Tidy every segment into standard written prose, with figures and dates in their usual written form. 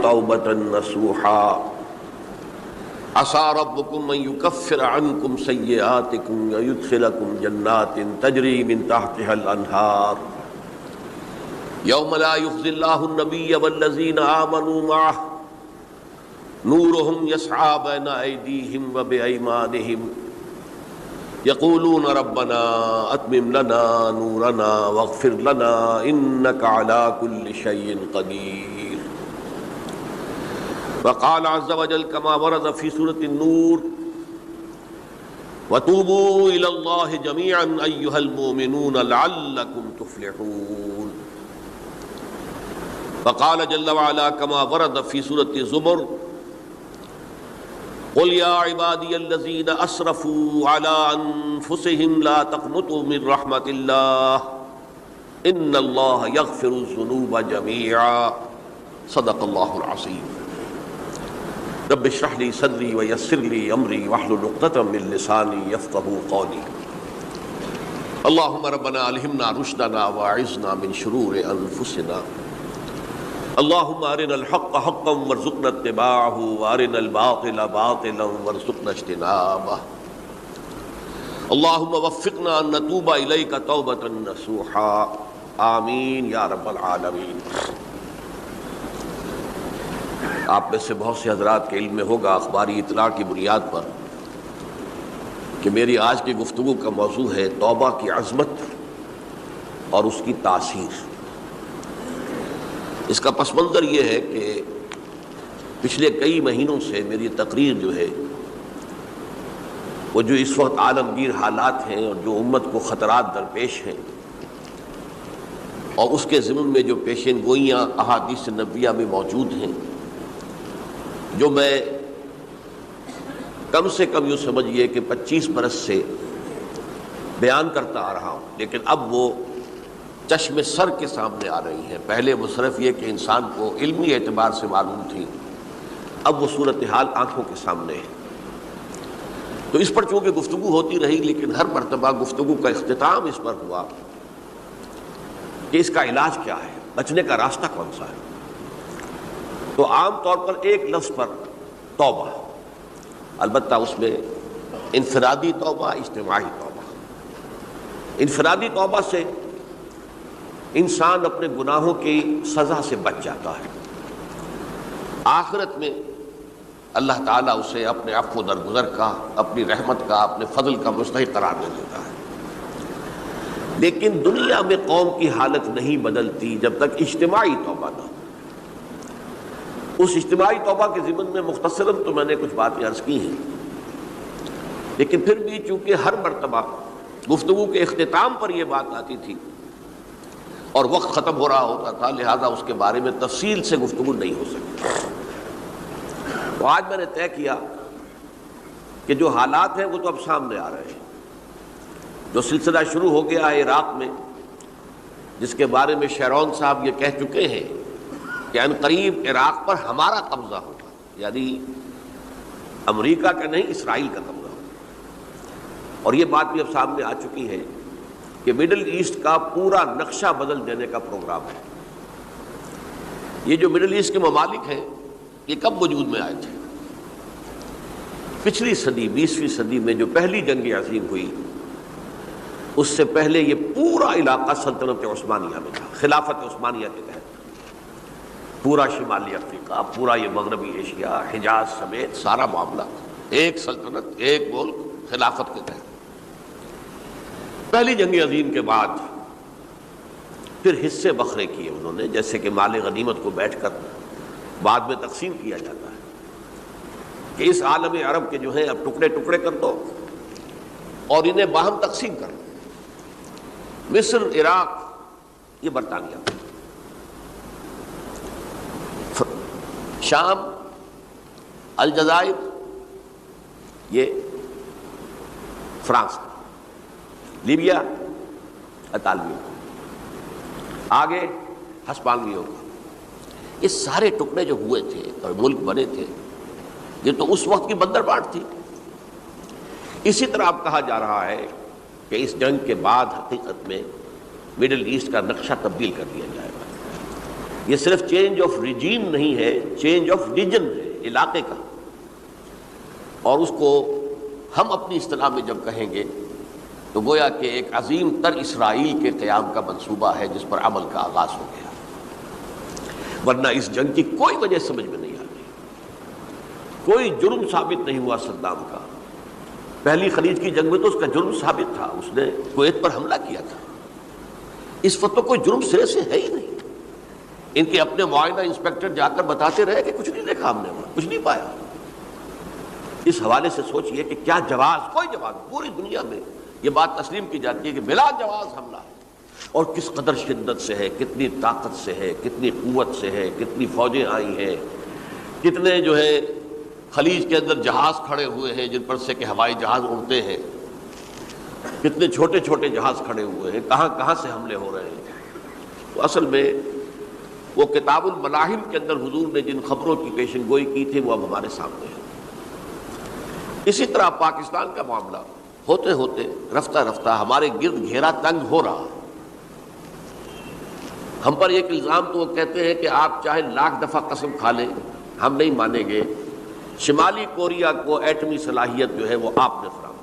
توبة نصوحا عسى ربكم أن يكفر عنكم سيئاتكم ويدخلكم جنات تجري من تحتها الأنهار يوم لا يخزي الله النبي والذين آمنوا معه نورهم يسعى بين أيديهم وبأيمانهم يقولون ربنا أتمم لنا نورنا واغفر لنا إنك على كل شيء قدير. وقال عز وجل كما ورد في سورة النور وتوبوا إلى الله جميعا أيها المؤمنون لعلكم تفلحون. وقال جل وعلا كما ورد في سورة الزمر قل يا عبادي الذين أسرفوا على أنفسهم لا تقنطوا من رحمة الله إن الله يغفر الذنوب جميعا. صدق الله العظيم. رب اشرح لي صدري ويسر لي أمري واحلل عقدة من لساني يفقهوا قولي. اللهم ربنا ألهمنا رشدنا وأعذنا من شرور أنفسنا. اللهم أرنا الحق حقا وارزقنا اتباعه وأرنا الباطل باطلا وارزقنا اجتنابه. اللهم وفقنا أن نتوب إليك توبة نصوحا آمین یا رب العالمین. آپ میں سے بہت سے حضرات کے علم میں ہوگا اخباری اطلاع کی بنیاد پر کہ میری آج کی گفتگو کا موضوع ہے توبہ کی عظمت اور اس کی تاثیر. اس کا پس منظر یہ ہے کہ پچھلے کئی مہینوں سے میری تقریر جو ہے وہ جو اس وقت عالمگیر حالات ہیں اور جو امت کو خطرات درپیش ہیں اور اس کے ضمن میں جو پیشین گوئیاں احادیث نبویہ میں موجود ہیں، جو میں کم سے کم یوں سمجھیے کہ 25 برس سے بیان کرتا آ رہا ہوں، لیکن اب وہ چشم سر کے سامنے آ رہی ہیں. پہلے وہ صرف یہ کہ انسان کو علمی اعتبار سے معلوم تھی، اب وہ صورتحال آنکھوں کے سامنے ہے. تو اس پر چونکہ گفتگو ہوتی رہی، لیکن ہر مرتبہ گفتگو کا اختتام اس پر ہوا کہ اس کا علاج کیا ہے، بچنے کا راستہ کون سا ہے. تو عام طور پر ایک لفظ پر توبہ، البتہ اس میں انفرادی توبہ، اجتماعی توبہ. انفرادی توبہ سے انسان اپنے گناہوں کی سزا سے بچ جاتا ہے. آخرت میں اللہ تعالیٰ اسے اپنے عفو درگزر کا، اپنی رحمت کا، اپنے فضل کا مستحق قرار دے دیتا ہے. لیکن دنیا میں قوم کی حالت نہیں بدلتی جب تک اجتماعی توبہ نہ ہو. اس اجتماعی توبہ کے ضمن میں مختصراً تو میں نے کچھ باتیں عرض کی ہیں، لیکن پھر بھی چونکہ ہر مرتبہ گفتگو کے اختتام پر یہ بات آتی تھی اور وقت ختم ہو رہا ہوتا تھا، لہذا اس کے بارے میں تفصیل سے گفتگو نہیں ہو سکتی. تو آج میں نے طے کیا کہ جو حالات ہیں وہ تو اب سامنے آ رہے ہیں. جو سلسلہ شروع ہو گیا ہے عراق میں، جس کے بارے میں شیرون صاحب یہ کہہ چکے ہیں کہ ان قریب عراق پر ہمارا قبضہ ہوگا، یعنی امریکہ کا نہیں، اسرائیل کا قبضہ ہوگا. اور یہ بات بھی اب سامنے آ چکی ہے کہ مڈل ایسٹ کا پورا نقشہ بدل دینے کا پروگرام ہے. یہ جو مڈل ایسٹ کے ممالک ہیں یہ کب وجود میں آئے تھے؟ پچھلی صدی، 20ویں صدی میں جو پہلی جنگ عظیم ہوئی، اس سے پہلے یہ پورا علاقہ سلطنت عثمانیہ میں تھا، خلافت عثمانیہ کے تحت. پورا شمالی افریقہ، پورا یہ مغربی ایشیا، حجاز سمیت سارا معاملہ ایک سلطنت، ایک ملک، خلافت کے تحت. پہلی جنگ عظیم کے بعد پھر حصے بکھرے کیے انہوں نے، جیسے کہ مال غنیمت کو بیٹھ کر بعد میں تقسیم کیا جاتا ہے کہ اس عالم عرب کے جو ہیں اب ٹکڑے ٹکڑے کر دو اور انہیں باہم تقسیم کر دو. مصر، عراق یہ برطانیہ، شام، الجزائر یہ فرانس، لیبیا اطالویوں، آگے ہسپانویوں کا. یہ سارے ٹکڑے جو ہوئے تھے اور ملک بنے تھے، یہ تو اس وقت کی بندر بانٹ تھی. اسی طرح اب کہا جا رہا ہے کہ اس جنگ کے بعد حقیقت میں مڈل ایسٹ کا نقشہ تبدیل کر دیا جائے گا. یہ صرف چینج آف ریجیم نہیں ہے، چینج آف ریجن ہے، علاقے کا. اور اس کو ہم اپنی اصطلاح میں جب کہیں گے تو گویا کہ ایک عظیم تر اسرائیل کے قیام کا منصوبہ ہے جس پر عمل کا آغاز ہو گیا. ورنہ اس جنگ کی کوئی وجہ سمجھ میں نہیں آتی. کوئی جرم ثابت نہیں ہوا صدام کا. پہلی خلیج کی جنگ میں تو اس کا جرم ثابت تھا، اس نے کویت پر حملہ کیا تھا. اس وقت تو کوئی جرم سرے سے ہے ہی نہیں. ان کے اپنے معائنہ انسپیکٹر جا کر بتاتے رہے کہ کچھ نہیں دیکھا ہم نے، وہاں کچھ نہیں پایا. اس حوالے سے سوچئے کہ کیا جواز، کوئی جواز پوری دنیا میں یہ بات تسلیم کی جاتی ہے کہ بلا جواز حملہ ہے، اور کس قدر شدت سے ہے، کتنی طاقت سے ہے، کتنی قوت سے ہے، کتنی فوجیں آئی ہیں، کتنے جو ہے خلیج کے اندر جہاز کھڑے ہوئے ہیں جن پر سے کہ ہوائی جہاز اڑتے ہیں، کتنے چھوٹے چھوٹے جہاز کھڑے ہوئے ہیں، کہاں کہاں سے حملے ہو رہے ہیں. تو اصل میں وہ کتاب الملاحم کے اندر حضور نے جن خبروں کی پیشن گوئی کی تھی وہ اب ہمارے سامنے ہے. اسی طرح پاکستان کا معاملہ ہوتے ہوتے رفتہ رفتہ ہمارے گرد گھیرا تنگ ہو رہا. ہم پر ایک الزام تو وہ کہتے ہیں کہ آپ چاہے لاکھ دفعہ قسم کھا لیں ہم نہیں مانیں گے، شمالی کوریا کو ایٹمی صلاحیت جو ہے وہ آپ نے فراہم،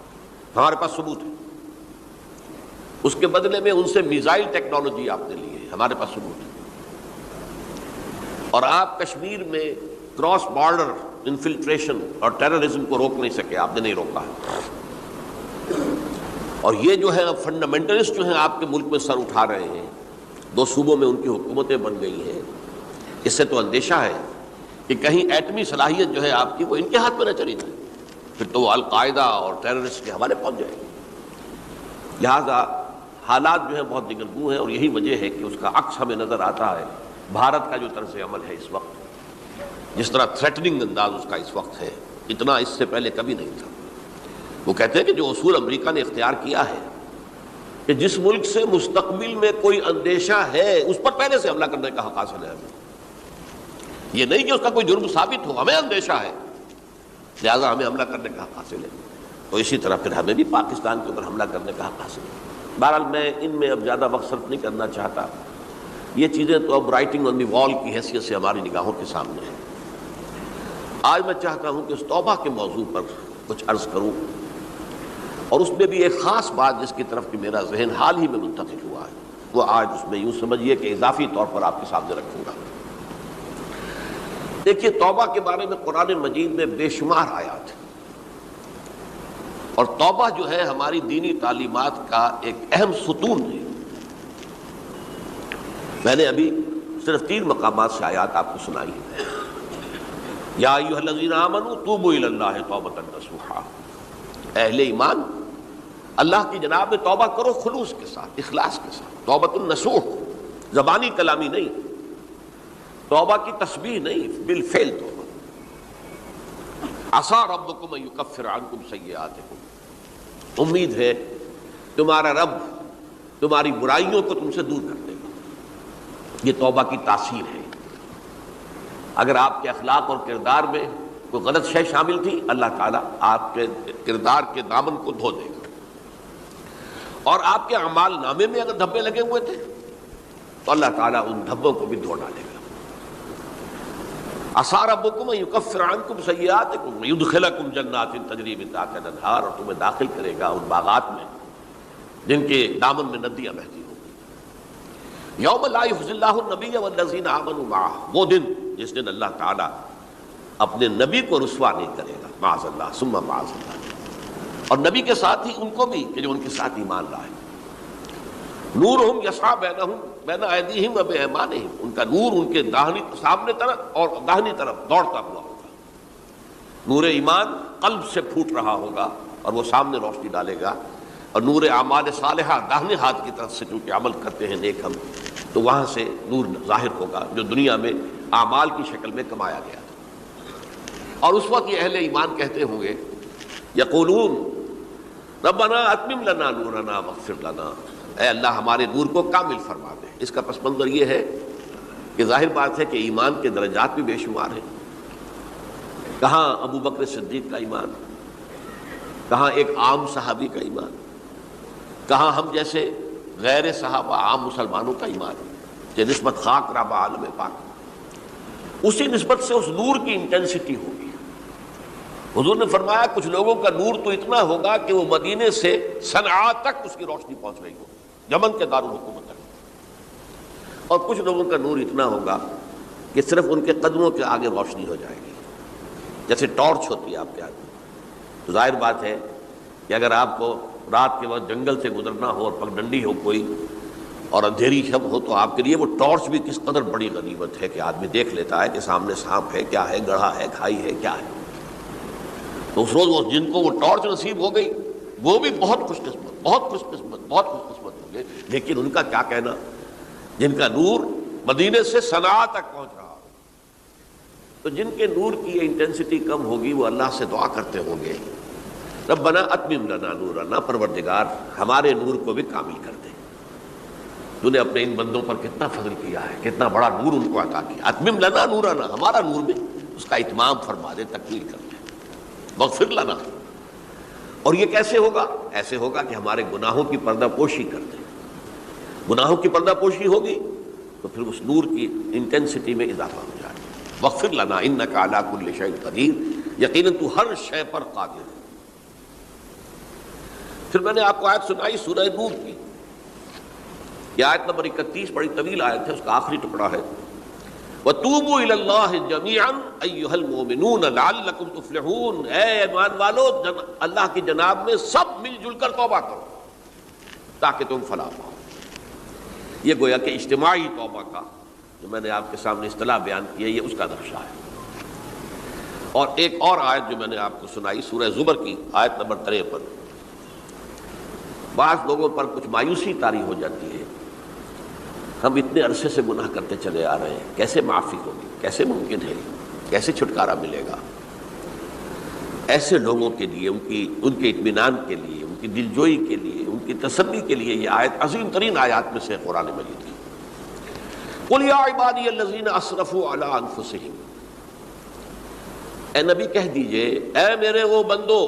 ہمارے پاس ثبوت ہے. اس کے بدلے میں ان سے میزائل ٹیکنالوجی آپ نے لی ہے، ہمارے پاس ثبوت ہے. اور آپ کشمیر میں کراس بارڈر انفلٹریشن اور ٹیررزم کو روک نہیں سکے، آپ نے نہیں روکا. اور یہ جو ہے فنڈامنٹلسٹ جو ہیں آپ کے ملک میں سر اٹھا رہے ہیں، 2 صوبوں میں ان کی حکومتیں بن گئی ہیں. اس سے تو اندیشہ ہے کہ کہیں ایٹمی صلاحیت جو ہے آپ کی وہ ان کے ہاتھ میں نہ چلی جائے، پھر تو وہ القاعدہ اور ٹیررسٹ کے حوالے پہنچ جائے گی. لہذا حالات جو ہیں بہت دگرگوں ہیں، اور یہی وجہ ہے کہ اس کا عکس ہمیں نظر آتا ہے. بھارت کا جو طرز عمل ہے اس وقت، جس طرح تھریٹننگ انداز اس کا اس وقت ہے، اتنا اس سے پہلے کبھی نہیں تھا. وہ کہتے ہیں کہ جو اصول امریکہ نے اختیار کیا ہے کہ جس ملک سے مستقبل میں کوئی اندیشہ ہے اس پر پہلے سے حملہ کرنے کا حق حاصل ہے ہمیں. یہ نہیں کہ اس کا کوئی جرم ثابت ہو، ہمیں اندیشہ ہے لہذا ہمیں حملہ کرنے کا حق حاصل ہے. تو اسی طرح پھر ہمیں بھی پاکستان کے اوپر حملہ کرنے کا حق حاصل ہے. بہرحال میں ان میں اب زیادہ وقت صرف نہیں کرنا چاہتا. یہ چیزیں تو اب رائٹنگ آن دی وال کی حیثیت سے ہماری نگاہوں کے سامنے ہیں. آج میں چاہتا ہوں کہ اس توبہ کے موضوع پر کچھ عرض کروں، اور اس میں بھی ایک خاص بات جس کی طرف کہ میرا ذہن حال ہی میں منتقل ہوا ہے، وہ آج اس میں یوں سمجھیے کہ اضافی طور پر آپ کے سامنے رکھوں گا. دیکھیے، توبہ کے بارے میں قرآن مجید میں بے شمار آیات ہیں، اور توبہ جو ہے ہماری دینی تعلیمات کا ایک اہم ستون ہے. میں نے ابھی صرف 3 مقامات سے آیات آپ کو سنائی ہے. یا ایھا الذین آمنوا توبوا الی اللہ توبۃ نصوحا، اہل ایمان اللہ کی جناب میں توبہ کرو خلوص کے ساتھ، اخلاص کے ساتھ. توبۃ النصوح، زبانی کلامی نہیں، توبہ کی تسبیح نہیں، بالفعل توبہ. عسیٰ ربکم ان یکفر عنکم سیئاتکم، امید ہے تمہارا رب تمہاری برائیوں کو تم سے دور کر دے گا. یہ توبہ کی تاثیر ہے. اگر آپ کے اخلاق اور کردار میں کوئی غلط شے شامل تھی، اللہ تعالیٰ آپ کے کردار کے دامن کو دھو دے گا. اور آپ کے اعمال نامے میں اگر دھبے لگے ہوئے تھے تو اللہ تعالیٰ ان دھبوں کو بھی دھو ڈالے گا. عسیٰ ربکم ان یکفر عنکم سیئاتکم ویدخلکم جنات تجری من تحتہا الانہار، اور تمہیں داخل کرے گا ان باغات میں جن کے دامن میں ندیاں بہتی ہوں. یوم لا یخزی اللہ النبی والذین آمنوا معہ، وہ دن جس دن اللہ تعالیٰ اپنے نبی کو رسوا نہیں کرے گا، معاذ اللہ ثم معاذ اللہ، اور نبی کے ساتھ ہی ان کو بھی کہ جو ان کے ساتھ ایمان لائے. نورہم یسعی بین ایدیہم و بایمانہم، ان کا نور ان کے سامنے طرف اور داہنی طرف دوڑتا ہوا ہوگا. نور ایمان قلب سے پھوٹ رہا ہوگا اور وہ سامنے روشنی ڈالے گا. اور نور اعمال صالحہ داہنے ہاتھ کی طرف سے چونکہ عمل کرتے ہیں نیک ہم، تو وہاں سے نور ظاہر ہوگا جو دنیا میں اعمال کی شکل میں کمایا گیا تھا. اور اس وقت یہ اہل ایمان کہتے ہوں گے، یقولون ربنا اتمم لنا نورنا واغفر لنا، اے اللہ ہمارے نور کو کامل فرما دے. اس کا پس منظر یہ ہے کہ ظاہر بات ہے کہ ایمان کے درجات بھی بے شمار ہیں. کہاں ابو بکر صدیق کا ایمان، کہاں ایک عام صحابی کا ایمان، کہاں ہم جیسے غیر صحابہ عام مسلمانوں کا ایمان. کہ نسبت خاک را با عالم پاک، اسی نسبت سے اس نور کی انٹینسٹی ہوگی۔ حضور نے فرمایا کچھ لوگوں کا نور تو اتنا ہوگا کہ وہ مدینے سے صنعاء تک اس کی روشنی پہنچ رہی ہوگی، یمن کے دارالحکومت تک، اور کچھ لوگوں کا نور اتنا ہوگا کہ صرف ان کے قدموں کے آگے روشنی ہو جائے گی، جیسے ٹارچ ہوتی ہے آپ کے آگے۔ تو ظاہر بات ہے کہ اگر آپ کو رات کے وقت جنگل سے گزرنا ہو اور پگڈنڈی ہو کوئی اور اندھیری شب ہو، تو آپ کے لیے وہ ٹارچ بھی کس قدر بڑی غنیمت ہے کہ آدمی دیکھ لیتا ہے کہ سامنے سانپ ہے، کیا ہے، گڑھا ہے، کھائی ہے، کیا ہے۔ تو اس روز وہ جن کو وہ ٹارچ نصیب ہو گئی وہ بھی بہت خوش قسمت، بہت خوش قسمت، بہت خوش قسمت ہوں گے۔ لیکن ان کا کیا کہنا جن کا نور مدینے سے صنعاء تک پہنچ رہا ہو؟ تو جن کے نور کی یہ انٹینسٹی کم ہوگی وہ اللہ سے دعا کرتے ہوں گے ربنا اتمم لنا نورنا، پروردگار ہمارے نور کو بھی کامل کر دے۔ تو نے اپنے ان بندوں پر کتنا فضل کیا ہے، کتنا بڑا نور ان کو عطا کیا۔ اتمم لنا نورنا، ہمارا نور بھی اس کا اتمام فرما دے، تکمیل کر دے۔ واغفر لنا، اور یہ کیسے ہوگا؟ ایسے ہوگا کہ ہمارے گناہوں کی پردہ پوشی کر دے۔ گناہوں کی پردہ پوشی ہوگی تو پھر اس نور کی انٹینسٹی میں اضافہ ہو جائے۔ واغفر لنا انک علی کل شیء قدیر، یقیناً تو ہر شے پر قادر ہے۔ پھر میں نے آپ کو آیت سنائی سورہ نور کی، یہ آیت نمبر 31 بڑی طویل آیت ہے، اس کا آخری ٹکڑا ہے وَتُوبُوا إِلَى اللَّهِ جَمِيعًا أَيُّهَا الْمُؤْمِنُونَ لَعَلَّكُمْ تُفْلِحُونَ، اے ایمان والو اللہ کی جناب میں سب مل جل کر توبہ کرو تاکہ تم فلاح پاؤ۔ یہ گویا کہ اجتماعی توبہ کا جو میں نے آپ کے سامنے اصطلاح بیان کی ہے، یہ اس کا نقشہ ہے۔ اور ایک اور آیت جو میں نے آپ کو سنائی سورہ زمر کی آیت نمبر 53، بعض لوگوں پر کچھ مایوسی طاری ہو جاتی ہے، ہم اتنے عرصے سے گناہ کرتے چلے آ رہے ہیں، کیسے معافی ہوگی، کیسے ممکن ہے، کیسے چھٹکارا ملے گا؟ ایسے لوگوں کے لیے ان کے اطمینان کے لیے، ان کی دلجوئی کے لیے، ان کی تسلی کے لیے یہ آیت عظیم ترین آیات میں سے قرآن مجید کی۔ قُلْ يَا عِبَادِيَ الَّذِينَ أَسْرَفُوا عَلَىٰ أَنفُسِهِمْ، اے نبی کہہ دیجئے اے میرے وہ بندو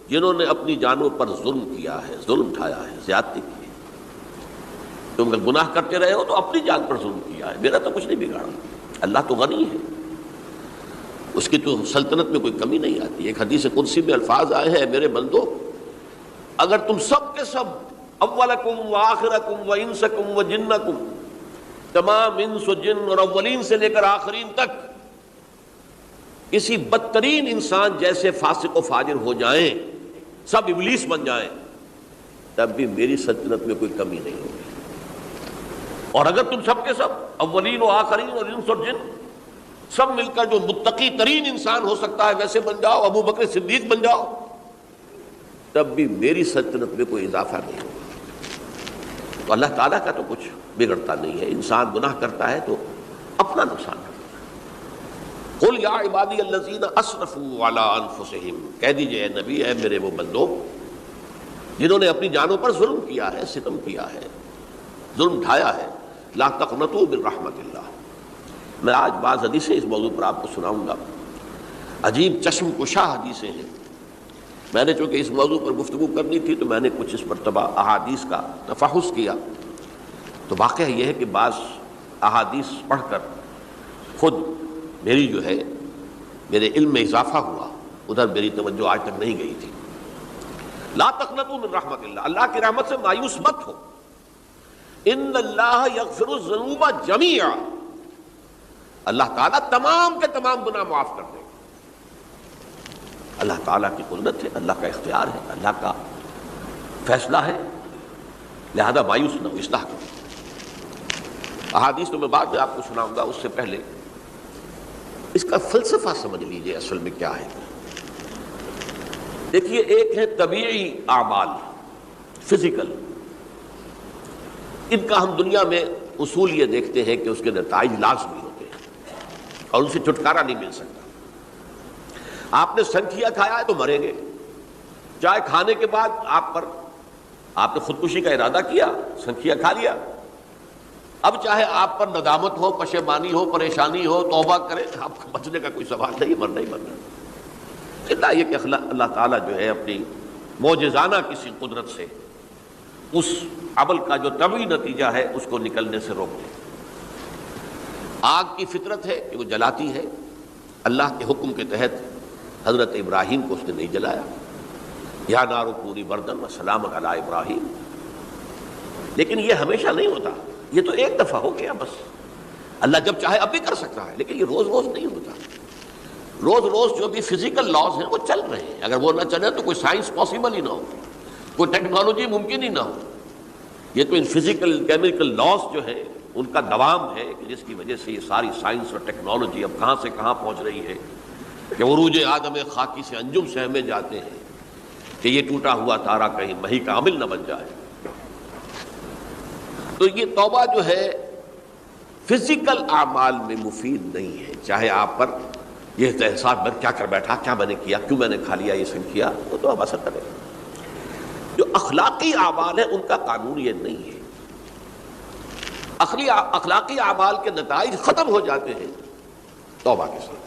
جنہوں نے اپنی جانوں پر ظلم کیا ہے، ظلم اٹھایا ہے، زیادتی کی ہے۔ تم اگر گناہ کرتے رہے ہو تو اپنی جان پر ظلم کیا ہے، میرا تو کچھ نہیں بگاڑا، اللہ تو غنی ہے، اس کی تو سلطنت میں کوئی کمی نہیں آتی۔ ایک حدیث قدسی میں الفاظ آئے ہیں میرے بندو اگر تم سب کے سب اولکم و آخرکم و انسکم و جنکم، تمام انس و جن اور اولین سے لے کر آخرین تک کسی بدترین انسان جیسے فاسق و فاجر ہو جائیں، سب ابلیس بن جائیں، تب بھی میری سلطنت میں کوئی کمی نہیں ہوگی۔ اور اگر تم سب کے سب اولین و آخرین اور انس اور جن سب مل کر جو متقی ترین انسان ہو سکتا ہے ویسے بن جاؤ، ابو بکر صدیق بن جاؤ، تب بھی میری سلطنت میں کوئی اضافہ نہیں ہوگا۔ تو اللہ تعالیٰ کا تو کچھ بگڑتا نہیں ہے، انسان گناہ کرتا ہے تو اپنا نقصان کرتا ہے۔ قُلْ يَا عِبَادِيَ الَّذِينَ أَسْرَفُوا عَلَىٰ أَنفُسِهِمْ، کہہ دیجئے اے نبی، اے میرے وہ بندو جنہوں نے اپنی جانوں پر ظلم کیا ہے، ستم کیا ہے، ظلم اٹھایا ہے، لا تقنطوا من رحمت اللہ۔ میں آج بعض حدیثیں اس موضوع پر آپ کو سناؤں گا، عجیب چشم کشا حدیثیں ہیں۔ میں نے چونکہ اس موضوع پر گفتگو کرنی تھی تو میں نے کچھ اس مرتبہ احادیث کا تفحص کیا، تو واقعہ یہ ہے کہ بعض احادیث پڑھ کر خود میری جو ہے میرے علم میں اضافہ ہوا، ادھر میری توجہ آج تک نہیں گئی تھی۔ لا تقنطوا من رحمت اللہ، اللہ کی رحمت سے مایوس مت ہو۔ ان اللہ یغفر الذنوب جميعا، اللہ تعالیٰ تمام کے تمام گناہ معاف کر دے گا۔ اللہ تعالیٰ کی قدرت ہے، اللہ کا اختیار ہے، اللہ کا فیصلہ ہے، لہذا مایوس نہ ہو، اصلاح کرو۔ احادیث تو میں بعد میں آپ کو سناؤں گا، اس سے پہلے اس کا فلسفہ سمجھ لیجئے اصل میں کیا ہے۔ دیکھیے، ایک ہے طبیعی اعمال، فزیکل، ان کا ہم دنیا میں اصول یہ دیکھتے ہیں کہ اس کے نتائج لازمی ہوتے ہیں اور ان سے چھٹکارا نہیں مل سکتا۔ آپ نے سنکھیا کھایا ہے تو مریں گے، چائے کھانے کے بعد آپ نے خودکشی کا ارادہ کیا، سنکھیا کھا لیا، اب چاہے آپ پر ندامت ہو، پشیمانی ہو، پریشانی ہو، توبہ کریں، آپ کو بچنے کا کوئی سوال نہیں، مرنا ہی مرنا۔ اللہ یہ کہ اللہ تعالیٰ جو ہے اپنی معجزانہ کسی قدرت سے اس عمل کا جو طبعی نتیجہ ہے اس کو نکلنے سے روک دے۔ آگ کی فطرت ہے کہ وہ جلاتی ہے، اللہ کے حکم کے تحت حضرت ابراہیم کو اس نے نہیں جلایا، یا نار کونی بردن و سلام علی ابراہیم۔ لیکن یہ ہمیشہ نہیں ہوتا، یہ تو ایک دفعہ ہو گیا بس۔ اللہ جب چاہے اب بھی کر سکتا ہے، لیکن یہ روز روز نہیں ہوتا۔ روز روز جو بھی فزیکل لاز ہیں وہ چل رہے ہیں، اگر وہ نہ چلے تو کوئی سائنس پاسبل ہی نہ ہو، کوئی ٹیکنالوجی ممکن ہی نہ ہو۔ یہ تو ان فزیکل کیمیکل لاز جو ہے ان کا دوام ہے کہ جس کی وجہ سے یہ ساری سائنس اور ٹیکنالوجی اب کہاں سے کہاں پہنچ رہی ہے کہ عروج آدم خاکی سے انجم سہمے جاتے ہیں کہ یہ ٹوٹا ہوا تارا کہیں مہی کا عامل نہ بن جائے۔ تو یہ توبہ جو ہے فزیکل اعمال میں مفید نہیں ہے، چاہے آپ پر یہ احساس میں کیا کر بیٹھا، کیا میں نے کیا، کیوں میں نے کھا لیا، یہ سب کیا، وہ تو اب اثر کرے۔ جو اخلاقی اعمال ہے ان کا قانون یہ نہیں ہے۔ اخلاقی اعمال کے نتائج ختم ہو جاتے ہیں توبہ کے ساتھ۔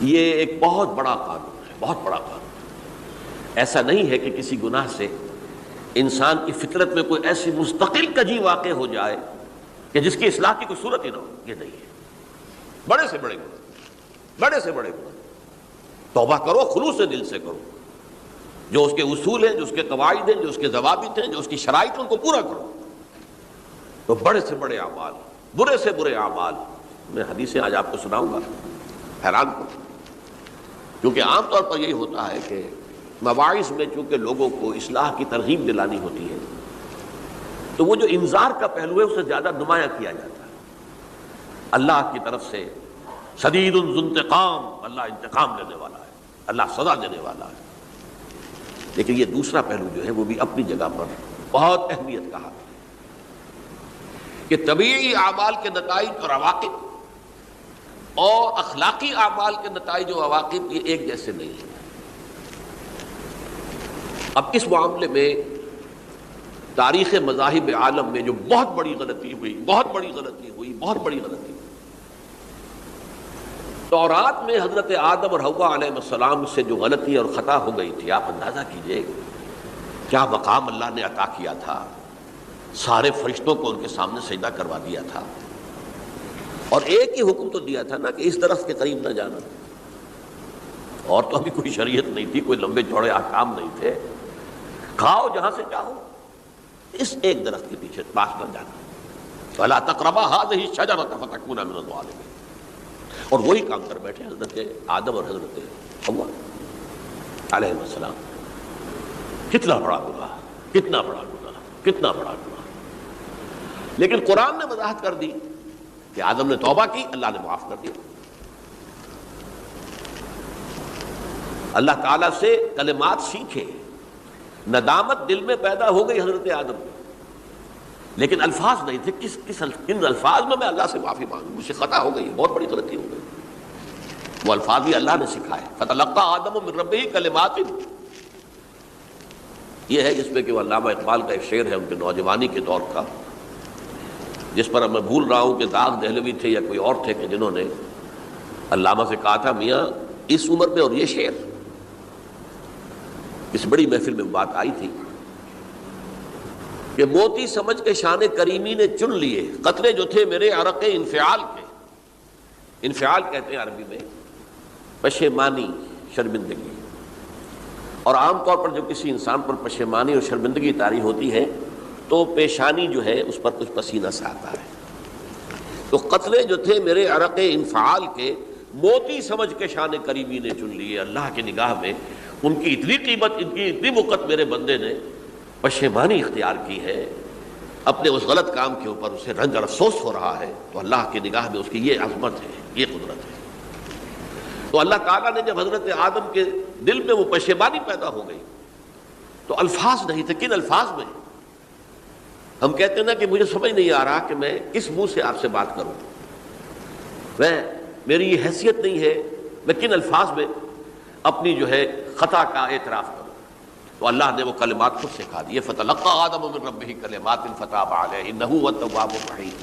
یہ ایک بہت بڑا قانون ہے، بہت بڑا قانون۔ ایسا نہیں ہے کہ کسی گناہ سے انسان کی فطرت میں کوئی ایسی مستقل کجی واقع ہو جائے کہ جس کی اصلاح کی کوئی صورت ہی نہ ہو، یہ نہیں ہے۔ بڑے سے بڑے گناہ، بڑے سے بڑے گناہ توبہ کرو، خلوص سے دل سے کرو، جو اس کے اصول ہیں، جو اس کے قواعد ہیں، جو اس کے ضوابط ہیں، جو اس کی شرائط ہیں، ان کو پورا کرو۔ تو بڑے سے بڑے اعمال، برے سے برے اعمال، میں حدیثیں آج آپ کو سناؤں گا، حیران کو، کیونکہ عام طور پر یہی ہوتا ہے کہ مواعظ میں چونکہ لوگوں کو اصلاح کی ترغیب دلانی ہوتی ہے تو وہ جو انذار کا پہلو ہے اسے زیادہ نمایاں کیا جاتا ہے۔ اللہ کی طرف سے شدید ذو انتقام، اللہ انتقام دینے والا ہے، اللہ سزا دینے والا ہے۔ لیکن یہ دوسرا پہلو جو ہے وہ بھی اپنی جگہ پر بہت اہمیت کا حامل ہے کہ طبیعی اعمال کے نتائج اور عواقب اور اخلاقی اعمال کے نتائج و عواقب یہ ایک جیسے نہیں ہیں۔ اب اس معاملے میں تاریخ مذاہب عالم میں جو بہت بڑی غلطی ہوئی، بہت بڑی غلطی ہوئی، بہت بڑی غلطی ہوئی، تورات میں حضرت آدم اور حوا علیہ السلام سے جو غلطی اور خطا ہو گئی تھی، آپ اندازہ کیجئے کیا مقام اللہ نے عطا کیا تھا، سارے فرشتوں کو ان کے سامنے سجدہ کروا دیا تھا، اور ایک ہی حکم تو دیا تھا نا کہ اس درخت کے قریب نہ جانا، اور تو ابھی کوئی شریعت نہیں تھی، کوئی لمبے چوڑے احکام نہیں تھے، کھاؤ جہاں سے چاہو، اس ایک درخت کے پیچھے پاس نہ جانا، فَلَا تَقْرَبَا هَٰذِهِ الشَّجَرَةَ فَتَكُونَا مِنَ الظَّالِمِينَ۔ اور وہی کام کر بیٹھے حضرت آدم اور حضرت حوا علیہ السلام۔ کتنا بڑا گناہ، کتنا بڑا گناہ، کتنا بڑا گناہ۔ لیکن قرآن نے وضاحت کر دی کہ آدم نے توبہ کی، اللہ نے معاف کر دیا۔ اللہ تعالیٰ سے کلمات سیکھے، ندامت دل میں پیدا ہو گئی حضرت آدم کو، لیکن الفاظ نہیں تھے، کن الفاظ میں اللہ سے معافی مانگوں، مجھ سے خطا ہو گئی، بہت بڑی غلطی ہو گئی۔ وہ الفاظ بھی اللہ نے سکھائے، فَتَلَقَّىٰ آدَمُ مِن رَبِّهِ كَلِمَاتٍ۔ یہ ہے جس میں کہ وہ علامہ اقبال کا ایک شعر ہے ان کے نوجوانی کے دور کا، جس پر میں بھول رہا ہوں کہ داغ دہلوی تھے یا کوئی اور تھے کہ جنہوں نے علامہ سے کہا تھا میاں اس عمر میں اور یہ شعر، اس بڑی محفل میں بات آئی تھی کہ موتی سمجھ کے شان کریمی نے چن لیے قطرے جو تھے میرے عرق انفعال کے۔ انفعال کہتے ہیں عربی میں پشیمانی، شرمندگی، اور عام طور پر جو کسی انسان پر پشیمانی اور شرمندگی طاری ہوتی ہے تو پیشانی جو ہے اس پر کچھ پسینہ سے آتا ہے۔ تو قطرے جو تھے میرے عرق انفعال کے، موتی سمجھ کے شان کریمی نے چن لیے، اللہ کی نگاہ میں ان کی اتنی قیمت، ان کی اتنی وقت میرے بندے نے پشیمانی اختیار کی ہے، اپنے اس غلط کام کے اوپر اسے رنج اور افسوس ہو رہا ہے، تو اللہ کی نگاہ میں اس کی یہ عظمت ہے، یہ قدرت ہے۔ تو اللہ تعالیٰ نے جب حضرت آدم کے دل میں وہ پشیمانی پیدا ہو گئی تو الفاظ نہیں تھے، کن الفاظ میں؟ ہم کہتے ہیں نا کہ مجھے سمجھ نہیں آ رہا کہ میں کس منہ سے آپ سے بات کروں، میری یہ حیثیت نہیں ہے، میں کن الفاظ میں اپنی جو ہے خطا کا اعتراف کروں۔ تو اللہ نے وہ کلمات خود سکھا دیے، فَتَلَقَّىٰ آدَمُ مِن رَبِّهِ كَلِمَاتٍ فَتَابَ عَلَيْهِ إِنَّهُ هُوَ التَّوَّابُ الرَّحِيمُ۔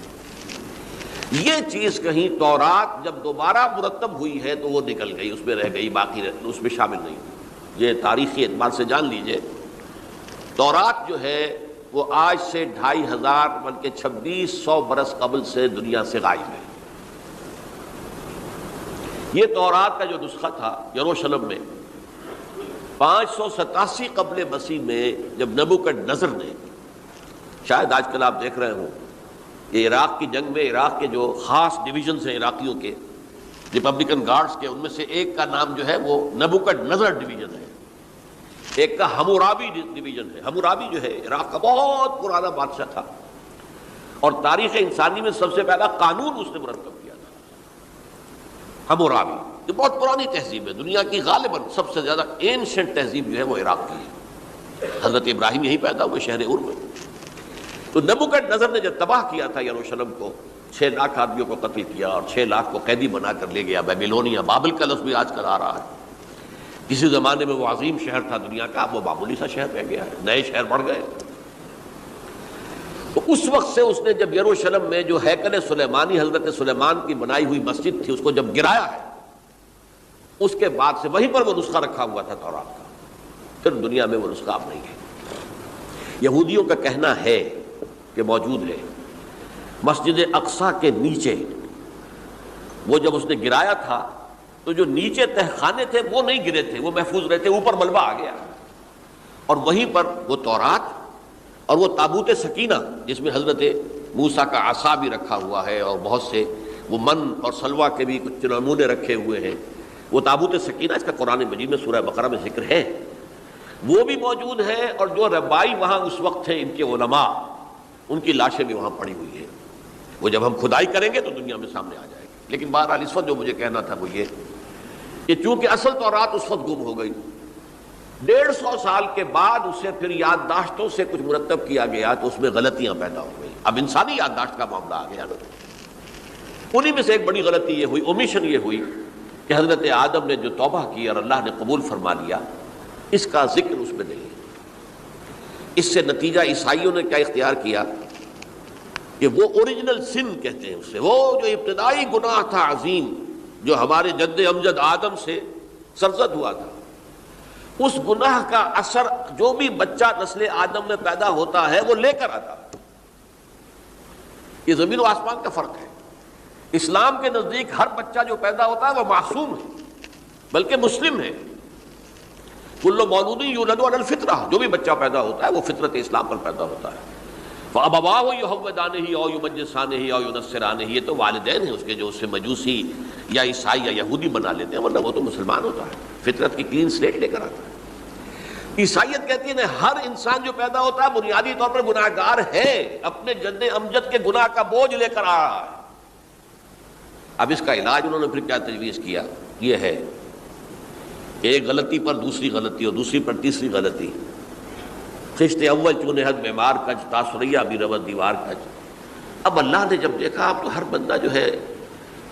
یہ چیز کہیں تورات جب دوبارہ مرتب ہوئی ہے تو وہ نکل گئی، اس میں رہ گئی، باقی اس میں شامل نہیں۔ یہ تاریخی اعتبار سے جان لیجئے، تورات جو ہے وہ آج سے 2500 بلکہ 2600 برس قبل سے دنیا سے غائب ہے۔ یہ تورات کا جو نسخہ تھا یروشلم میں 587 قبل مسیح میں جب نبوکدنضر نے، شاید آج کل آپ دیکھ رہے ہوں، یہ عراق کی جنگ میں عراق کے جو خاص ڈویژنز ہیں عراقیوں کے ریپبلکن گارڈز کے، ان میں سے ایک کا نام جو ہے وہ نبوکدنضر ڈویژن ہے، ایک کا حمورابی ڈویژن ہے۔ حمورابی جو ہے عراق کا بہت پرانا بادشاہ تھا اور تاریخ انسانی میں سب سے پہلا قانون اس نے مرتب کیا تھا۔ حمورابی یہ بہت پرانی تہذیب ہے، دنیا کی غالباً سب سے زیادہ اینشنٹ تہذیب جو ہے وہ عراق کی ہے۔ حضرت ابراہیم یہیں پیدا ہوئے شہر عور میں۔ تو نبوکدنضر نے جب تباہ کیا تھا یروشلم کو، 6 لاکھ آدمیوں کو قتل کیا اور 6 لاکھ کو قیدی بنا کر لے گیا بیبیلونیا، بابل کا لفظ بھی آج کل آ رہا ہے۔ کسی زمانے میں وہ عظیم شہر تھا دنیا کا، اب وہ معمولی سا شہر رہ گیا ہے، نئے شہر بڑھ گئے۔ تو اس وقت سے اس نے جب یروشلم میں جو ہیکل سلیمانی حضرت سلیمان کی بنائی ہوئی مسجد تھی اس کو جب گرایا ہے، اس کے بعد سے وہیں پر وہ نسخہ رکھا ہوا تھا تورات کا، پھر دنیا میں وہ نسخہ اب نہیں ہے۔ یہودیوں کا کہنا ہے کہ موجود ہے مسجد اقصیٰ کے نیچے، وہ جب اس نے گرایا تھا تو جو نیچے تہخانے تھے وہ نہیں گرے تھے، وہ محفوظ رہے تھے، اوپر ملبہ آ گیا اور وہیں پر وہ تورات اور وہ تابوت سکینہ جس میں حضرت موسیٰ کا عصا بھی رکھا ہوا ہے اور بہت سے وہ من اور سلوہ کے بھی کچھ نمونے رکھے ہوئے ہیں، وہ تابوت سکینہ اس کا قرآن مجید میں سورہ بقرہ میں ذکر ہے، وہ بھی موجود ہے۔ اور جو ربائی وہاں اس وقت تھے ان کے علماء، ان کی لاشیں بھی وہاں پڑی ہوئی ہیں، وہ جب ہم کھدائی کریں گے تو دنیا میں سامنے آ جائے گی۔ لیکن بہرحال اس وقت جو مجھے کہنا تھا وہ یہ کہ چونکہ اصل تورات اس وقت گم ہو گئی، 150 سال کے بعد اسے پھر یادداشتوں سے کچھ مرتب کیا گیا تو اس میں غلطیاں پیدا ہو گئی۔ اب انسانی یادداشت کا معاملہ آ گیا نا، انہی میں سے ایک بڑی غلطی یہ ہوئی، اومیشن یہ ہوئی کہ حضرت آدم نے جو توبہ کی اور اللہ نے قبول فرما لیا، اس کا ذکر اس میں نہیں۔ اس سے نتیجہ عیسائیوں نے کیا اختیار کیا کہ وہ اوریجنل سن کہتے ہیں اسے، وہ جو ابتدائی گناہ تھا عظیم جو ہمارے جد امجد آدم سے سرزد ہوا تھا، اس گناہ کا اثر جو بھی بچہ نسل آدم میں پیدا ہوتا ہے وہ لے کر آتا ہے۔ یہ زمین و آسمان کا فرق ہے۔ اسلام کے نزدیک ہر بچہ جو پیدا ہوتا ہے وہ معصوم ہے، بلکہ مسلم ہے۔ کل مولود یولد علی الفطرہ، جو بھی بچہ پیدا ہوتا ہے وہ فطرت اسلام پر پیدا ہوتا ہے۔ فَأَبَوَاهُ يُهَوِّدَانِهِ أَوْ يُمَجِّسَانِهِ أَوْ يُنَصِّرَانِهِ، یہ تو والدین ہیں اس کے جو اسے مجوسی یا عیسائی یا یہودی بنا لیتے ہیں، ورنہ وہ تو مسلمان ہوتا ہے، فطرت کی کلین سلیٹ لے کر آتا ہے۔ عیسائیت کہتی ہے ہر انسان جو پیدا ہوتا ہے بنیادی طور پر گناہ گار ہے، اپنے جد امجد کے گناہ کا بوجھ لے کر آ رہا ہے۔ اب اس کا علاج انہوں نے پھر کیا تجویز کیا، یہ ہے کہ ایک غلطی پر دوسری غلطی اور دوسری پر تیسری غلطی، خشت اول چونے حد بیمار کج تا سریا بھی رود دیوار کج۔ اب اللہ نے جب دیکھا اب تو ہر بندہ جو ہے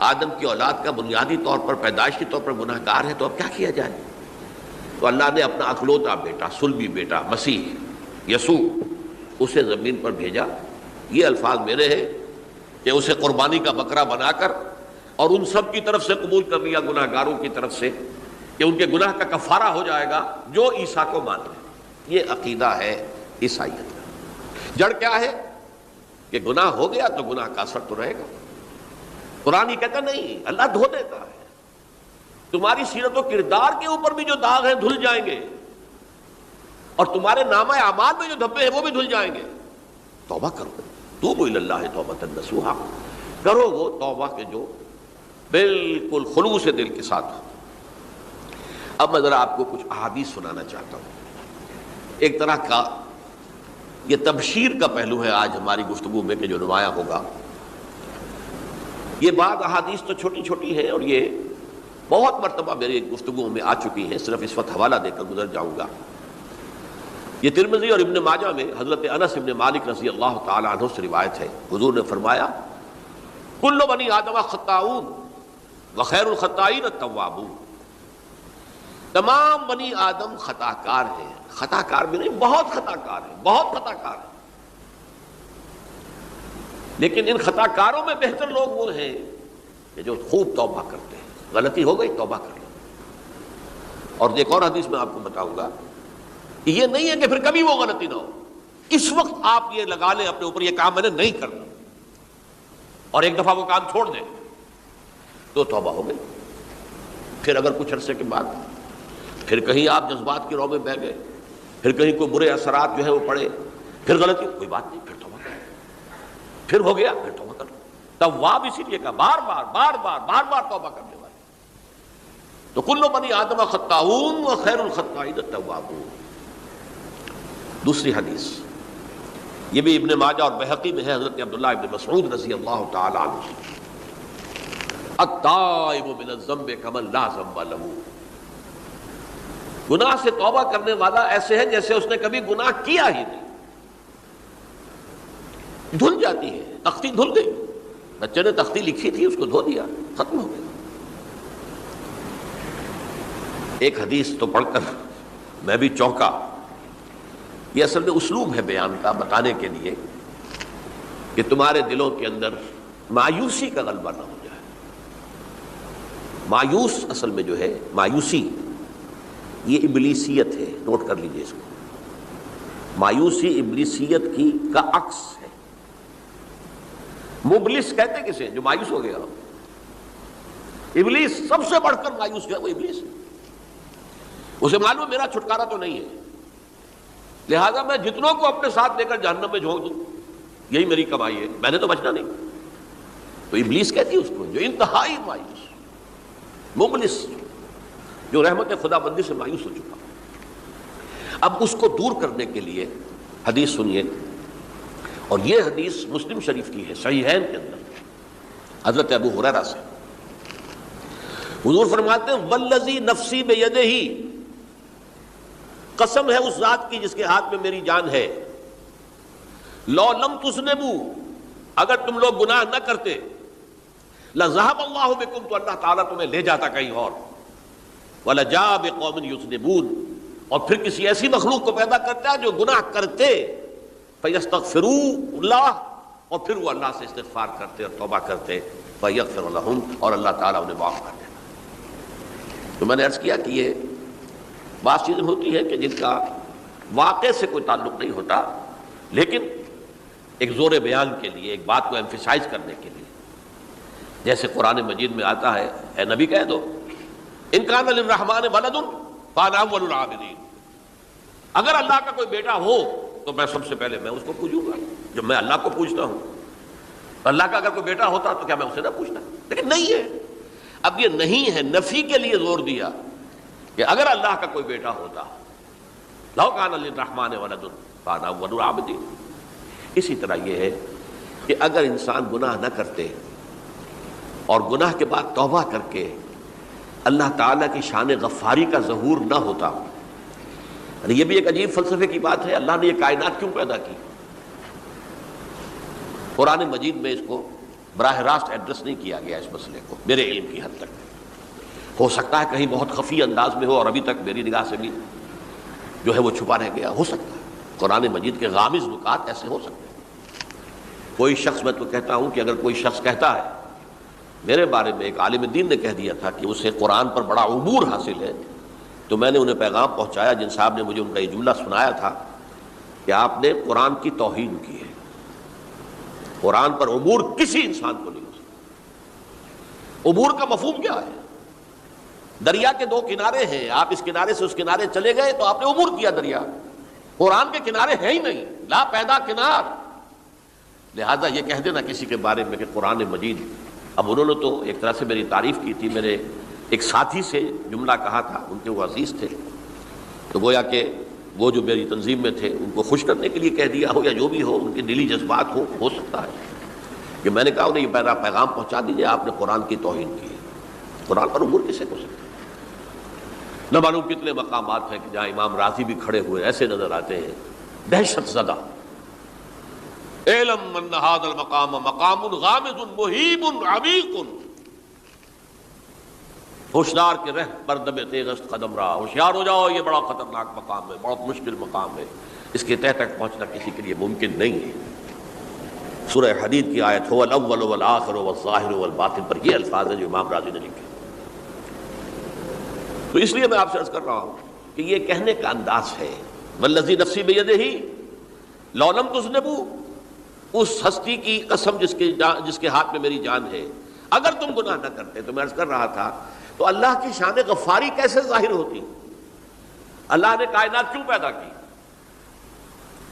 آدم کی اولاد کا بنیادی طور پر پیدائشی طور پر گناہ گار ہے، تو اب کیا کیا جائے؟ تو اللہ نے اپنا اکلوتا بیٹا، صلبی بیٹا مسیح یسوع اسے زمین پر بھیجا۔ یہ الفاظ میرے ہیں کہ اسے قربانی کا بکرا بنا کر اور ان سب کی طرف سے قبول کر لیا، گناہ گاروں کی طرف سے، کہ ان کے گناہ کا کفارہ ہو جائے گا جو عیسیٰ کو مان لے۔ یہ عقیدہ ہے عیسائیت کا۔ جڑ کیا ہے کہ گناہ ہو گیا تو گناہ کا اثر تو رہے گا۔ قرآن یہ کہتا نہیں، اللہ دھو دیتا ہے، تمہاری سیرت و کردار کے اوپر بھی جو داغ ہیں دھل جائیں گے اور تمہارے نامہ اعمال میں جو دھبے ہیں وہ بھی دھل جائیں گے۔ توبہ کرو، توبوا الی اللہ توبۃ نصوحا، کرو وہ توبہ کے جو بالکل خلوص دل کے ساتھ۔ اب میں ذرا آپ کو کچھ احادیث سنانا چاہتا ہوں۔ ایک طرح کا یہ تبشیر کا پہلو ہے آج ہماری گفتگو میں کہ جو نمایاں ہوگا۔ یہ بعض احادیث تو چھوٹی چھوٹی ہیں اور یہ بہت مرتبہ میری گفتگو میں آ چکی ہیں، صرف اس وقت حوالہ دے کر گزر جاؤں گا۔ یہ ترمذی اور ابن ماجہ میں حضرت انس ابن مالک رضی اللہ تعالی عنہ سے روایت ہے، حضور نے فرمایا کل بنی آدم خطاؤون وخیر الخطائین التوابون، تمام بنی آدم خطا کار ہیں، خطا کار بھی نہیں، بہت خطا کار ہیں، بہت خطا کار ہیں، لیکن ان خطا کاروں میں بہتر لوگ وہ ہیں کہ جو خوب توبہ کرتے ہیں، غلطی ہو گئی توبہ کر لیں۔ اور ایک اور حدیث میں آپ کو بتاؤں گا کہ یہ نہیں ہے کہ پھر کبھی وہ غلطی نہ ہو، اس وقت آپ یہ لگا لیں اپنے اوپر یہ کام میں نے نہیں کرنا اور ایک دفعہ وہ کام چھوڑ دیں تو توبہ ہو گئی. پھر اگر کچھ عرصے کے بعد پھر کہیں آپ جذبات کی رو میں بہ گئے، پھر کہیں کوئی برے اثرات جو ہے وہ پڑے، پھر غلطی، کوئی بات نہیں، پھر توبہ کرو. پھر ہو گیا، پھر توبہ کرو. تواب اسی لیے کہا بار بار توبہ کرنے والے. تو کل بنی آدم خطاؤون و خیر الخطائین التوابون. دوسری حدیث یہ بھی ابن ماجہ اور بہقی میں ہے، حضرت عبداللہ ابن مسعود رضی اللہ تعالی عنہ، التائب من الذنب کمن لا ذنب له. گناہ سے توبہ کرنے والا ایسے ہے جیسے اس نے کبھی گناہ کیا ہی نہیں. دھل جاتی ہے، تختی دھل گئی، بچے نے تختی لکھی تھی اس کو دھو دیا، ختم ہو گیا. ایک حدیث تو پڑھ کر میں بھی چونکا. یہ اصل میں اسلوب ہے بیان کا، بتانے کے لیے کہ تمہارے دلوں کے اندر مایوسی کا غلبہ نہ ہو جائے. مایوس اصل میں جو ہے مایوسی یہ ابلیسیت ہے، نوٹ کر لیجئے اس کو. مایوسی ابلیسیت کی کا عکس ہے. مبلس کہتے کسے جو مایوس ہو گیا. ابلیس سب سے بڑھ کر مایوس جو ہے وہ ابلیس ہے. اسے معلوم میرا چھٹکارا تو نہیں ہے، لہذا میں جتنوں کو اپنے ساتھ لے کر جہنم میں جھونک دوں یہی میری کمائی ہے، میں نے تو بچنا نہیں. تو ابلیس کہتی ہے اس کو جو انتہائی مایوس، مبلس، جو رحمت خدا بندی سے مایوس ہو چکا. اب اس کو دور کرنے کے لیے حدیث سنیے، اور یہ حدیث مسلم شریف کی ہے صحیحین کے اندر حضرت ابو ہریرہ سے. حضور فرماتے ہیں والذی نفسی بیدہ، قسم ہے اس ذات کی جس کے ہاتھ میں میری جان ہے، لو لم تذنبوا، اگر تم لوگ گناہ نہ کرتے، لذهب اللہ بکم، تو اللہ تعالیٰ تمہیں لے جاتا کہیں اور، ولجاء بقوم یذنبون، اور پھر کسی ایسی مخلوق کو پیدا کرتا ہے جو گناہ کرتے، فیستغفروا اللہ، اور پھر وہ اللہ سے استغفار کرتے اور توبہ کرتے، فیغفر لہم، اور اللہ تعالیٰ انہیں معاف کر دیتا. تو میں نے عرض کیا کہ یہ بعض چیزیں ہوتی ہیں کہ جن کا واقع سے کوئی تعلق نہیں ہوتا، لیکن ایک زور بیان کے لیے، ایک بات کو ایمفیسائز کرنے کے لیے. جیسے قرآن مجید میں آتا ہے، اے نبی کہہ دو ان کان للرحمن ولد فانا اول العابدین، اگر اللہ کا کوئی بیٹا ہو تو میں سب سے پہلے میں اس کو پوجوں گا. جب میں اللہ کو پوجتا ہوں، اللہ کا اگر کوئی بیٹا ہوتا تو کیا میں اسے نہ پوچھتا؟ لیکن نہیں ہے. اب یہ نہیں ہے، نفی کے لیے زور دیا کہ اگر اللہ کا کوئی بیٹا ہوتا، لو کان للرحمن ولد فانا اول العابدین. اسی طرح یہ ہے کہ اگر انسان گناہ نہ کرتے اور گناہ کے بعد توبہ کر کے اللہ تعالیٰ کی شان غفاری کا ظہور نہ ہوتا. یہ بھی ایک عجیب فلسفے کی بات ہے، اللہ نے یہ کائنات کیوں پیدا کی؟ قرآن مجید میں اس کو براہ راست ایڈریس نہیں کیا گیا اس مسئلے کو میرے علم کی حد تک. ہو سکتا ہے کہیں بہت خفی انداز میں ہو اور ابھی تک میری نگاہ سے بھی جو ہے وہ چھپا رہ گیا، ہو سکتا ہے. قرآن مجید کے غامض نکات ایسے ہو سکتے ہیں. کوئی شخص، میں تو کہتا ہوں کہ اگر کوئی شخص کہتا ہے، میرے بارے میں ایک عالم دین نے کہہ دیا تھا کہ اسے قرآن پر بڑا عبور حاصل ہے، تو میں نے انہیں پیغام پہنچایا، جن صاحب نے مجھے ان کا یہ جملہ سنایا تھا کہ آپ نے قرآن کی توہین کی ہے. قرآن پر عبور کسی انسان کو نہیں ہو سکتا. عبور کا مفہوم کیا ہے؟ دریا کے دو کنارے ہیں، آپ اس کنارے سے اس کنارے چلے گئے تو آپ نے عبور کیا دریا. قرآن کے کنارے ہیں ہی نہیں، لا پیدا کنار. لہذا یہ کہہ دینا کسی کے بارے میں کہ قرآن مجید، اب انہوں نے تو ایک طرح سے میری تعریف کی تھی، میرے ایک ساتھی سے جملہ کہا تھا، ان کے وہ عزیز تھے، تو گویا کہ وہ جو میری تنظیم میں تھے ان کو خوش کرنے کے لیے کہہ دیا ہو یا جو بھی ہو، ان کے دلی جذبات ہو سکتا ہے کہ میں نے کہا انہیں یہ میرا پیغام پہنچا دیجیے، آپ نے قرآن کی توہین کی ہے. قرآن پر عبور کسے ہو سکتا ہے؟ نہ معلوم کتنے مقامات ہیں کہ جہاں امام راضی بھی کھڑے ہوئے ایسے نظر آتے ہیں دہشت زدہ. اعلم ان هذا المقام مقام غامض مہیب عمیق، ہوشیار کے رہ پر دم تیغست قدم رہا، ہوشیار ہو جاؤ، یہ بڑا خطرناک مقام ہے، بہت مشکل مقام ہے، اس کے تہ تک پہنچنا کسی کے لیے ممکن نہیں ہے. سورہ حدید کی آیت هو الاول والآخر والظاہر والباطن پر یہ الفاظ ہیں جو امام راضی نے لکھے. تو اس لیے میں آپ سے عرض کر رہا ہوں کہ یہ کہنے کا انداز ہے والذی نفسی بیدہ، لو لم تذنبوا، اس ہستی کی قسم جس کے ہاتھ میں میری جان ہے، اگر تم گناہ نہ کرتے، تو میں عرض کر رہا تھا تو اللہ کی شان غفاری کیسے ظاہر ہوتی؟ اللہ نے کائنات کیوں پیدا کی؟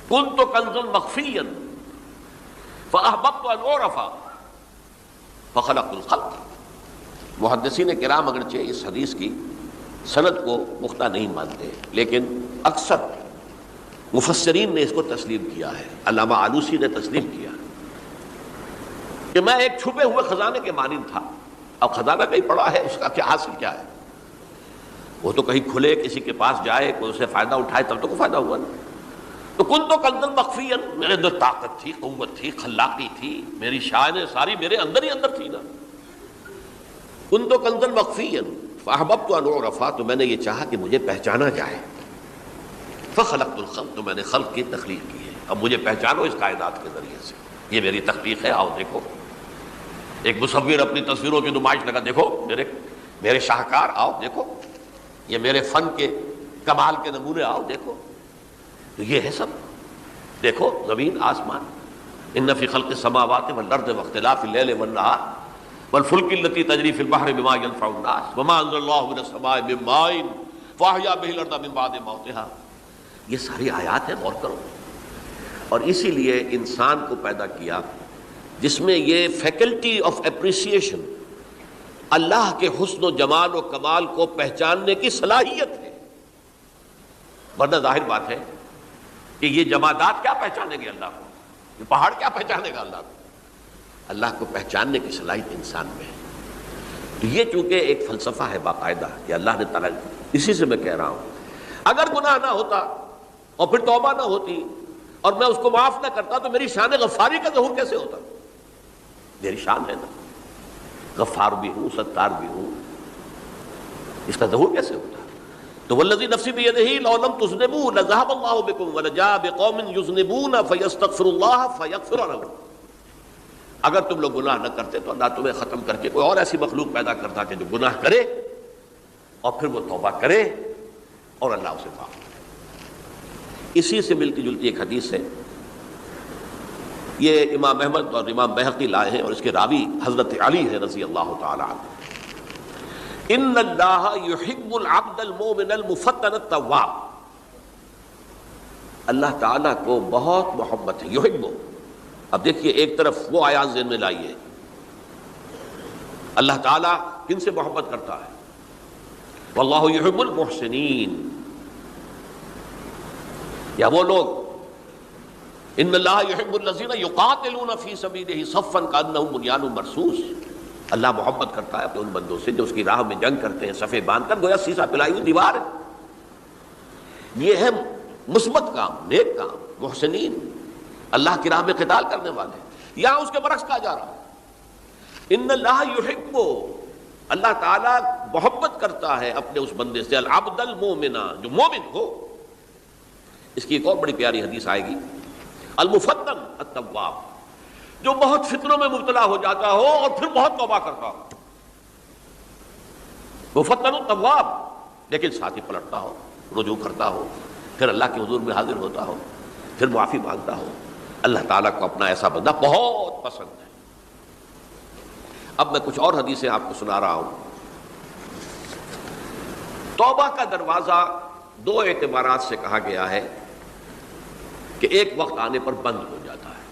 کنت کنزا مخفیا فاحببت ان اعرف فخلقت الخلق۔ محدثین کرام اگرچہ اس حدیث کی سند کو پختہ نہیں مانتے، لیکن اکثر مفسرین نے اس کو تسلیم کیا ہے۔ علامہ آلوسی نے تسلیم کیا کہ میں ایک چھپے ہوئے خزانے کے مانند تھا۔ اب خزانہ کہیں پڑا ہے، اس کا کیا حاصل کیا ہے؟ وہ تو کہیں کھلے، کسی کے پاس جائے، کوئی اسے فائدہ اٹھائے تب تو کوئی فائدہ ہوا نا۔ تو کن تو کنزا مخفیا، میرے اندر طاقت تھی، قوت تھی، خلاقی تھی، میری شانیں ساری میرے اندر ہی اندر تھی نا۔ کن تو کنزا مخفیا فاحببت ان اعرف، تو میں نے یہ چاہا کہ مجھے پہچانا جائے۔ فخلقت الخلق، تو میں نے خلق کی تخلیق کی ہے، اب مجھے پہچانو اس کائنات کے ذریعے سے، یہ میری تخلیق ہے، آؤ دیکھو۔ ایک مصور اپنی تصویروں کی نمائش لگا، دیکھو میرے شاہکار، آؤ دیکھو، یہ میرے فن کے کمال کے نمونے، آؤ دیکھو۔ تو یہ ہے سب، دیکھو زمین آسمان، ان فی خلق السماوات والارض واختلاف اللیل والنہار والفلک التی تجری فی البحر بما ینفع الناس وما انزل اللہ من السماء من ماء فاحیا بہ الارض من بعد موتها۔ یہ ساری آیات ہیں، غور کرو۔ اور اسی لیے انسان کو پیدا کیا جس میں یہ فیکلٹی آف اپریسیشن، اللہ کے حسن و جمال و کمال کو پہچاننے کی صلاحیت ہے۔ ورنہ ظاہر بات ہے کہ یہ جمادات کیا پہچانیں گے اللہ کو، یہ پہاڑ کیا پہچانے گا اللہ کو؟ اللہ کو پہچاننے کی صلاحیت انسان میں ہے۔ تو یہ چونکہ ایک فلسفہ ہے باقاعدہ کہ اللہ نے تعالیٰ، اسی سے میں کہہ رہا ہوں اگر گناہ نہ ہوتا اور پھر توبہ نہ ہوتی اور میں اس کو معاف نہ کرتا تو میری شان غفاری کا ظہور کیسے ہوتا؟ میری شان ہے نا، غفار بھی ہوں، ستار بھی ہوں، اس کا ظہور کیسے ہوتا؟ تو والذی نفسی بیدہ لو لم تذنبوا لذهب اللہ بکم ولجاء بقوم یذنبون فیستغفر اللہ فیغفر لهم۔ اگر تم لوگ گناہ نہ کرتے تو اللہ تمہیں ختم کر کے کوئی اور ایسی مخلوق پیدا کرتا کہ جو گناہ کرے اور پھر وہ توبہ کرے اور اللہ اسے معاف کرے۔ اسی سے ملتی جلتی ایک حدیث ہے، یہ امام احمد اور امام بہقی لائے ہیں، اور اس کے راوی حضرت علی ہے رضی اللہ تعالی عنہ۔ ان اللہ یحب العبد المؤمن المفتن التواب، اللہ تعالیٰ کو بہت محبت ہے، یحب۔ اب دیکھیے ایک طرف وہ آیات ذہن میں لائیے، اللہ تعالیٰ کن سے محبت کرتا ہے؟ واللہ یحب المحسنین، یا وہ لوگ ان اللہ یحب الذین یقاتلون فی سبیلہ صفا کانہم بنیان مرصوص، اللہ محبت کرتا ہے اپنے ان بندوں سے جو اس کی راہ میں جنگ کرتے ہیں صفے باندھ کر، گویا سیسا پلائی ہوئی دیوار ہے۔ یہ ہے مثبت کام، نیک کام، محسنین، اللہ کی راہ میں قتال کرنے والے۔ یہاں اس کے برعکس کہا جا رہا ہے ان اللہ یحب، اللہ تعالیٰ محبت کرتا ہے اپنے اس بندے سے، العبد المؤمن، جو مومن ہو۔ اس کی ایک اور بڑی پیاری حدیث آئے گی، المفتن التواب، جو بہت فتنوں میں مبتلا ہو جاتا ہو اور پھر بہت توبہ کرتا ہو، مفتن التواب، لیکن ساتھ ہی پلٹتا ہو، رجوع کرتا ہو، پھر اللہ کے حضور میں حاضر ہوتا ہو، پھر معافی مانگتا ہو۔ اللہ تعالیٰ کو اپنا ایسا بندہ بہت پسند ہے۔ اب میں کچھ اور حدیثیں آپ کو سنا رہا ہوں۔ توبہ کا دروازہ دو اعتبارات سے کہا گیا ہے کہ ایک وقت آنے پر بند ہو جاتا ہے۔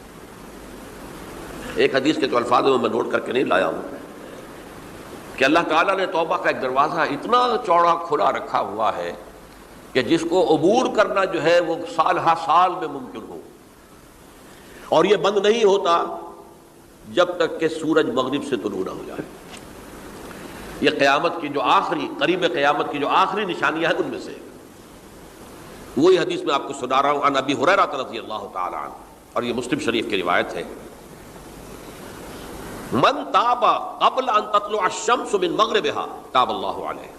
ایک حدیث کے تو الفاظ میں نوٹ کر کے نہیں لایا ہوں کہ اللہ تعالیٰ نے توبہ کا ایک دروازہ اتنا چوڑا کھلا رکھا ہوا ہے کہ جس کو عبور کرنا جو ہے وہ سال ہا سال میں ممکن ہو، اور یہ بند نہیں ہوتا جب تک کہ سورج مغرب سے طلوع نہ ہو جائے۔ یہ قیامت کی جو آخری، قریب قیامت کی جو آخری نشانیاں ہیں ان میں سے وہی حدیث میں آپ کو سنا رہا ہوں، عن ابی ہریرہ رضی اللہ تعالی عنہ، اور یہ مسلم شریف کی روایت ہے، من تاب قبل ان تطلع الشمس من مغربها تاب اللہ علیہ،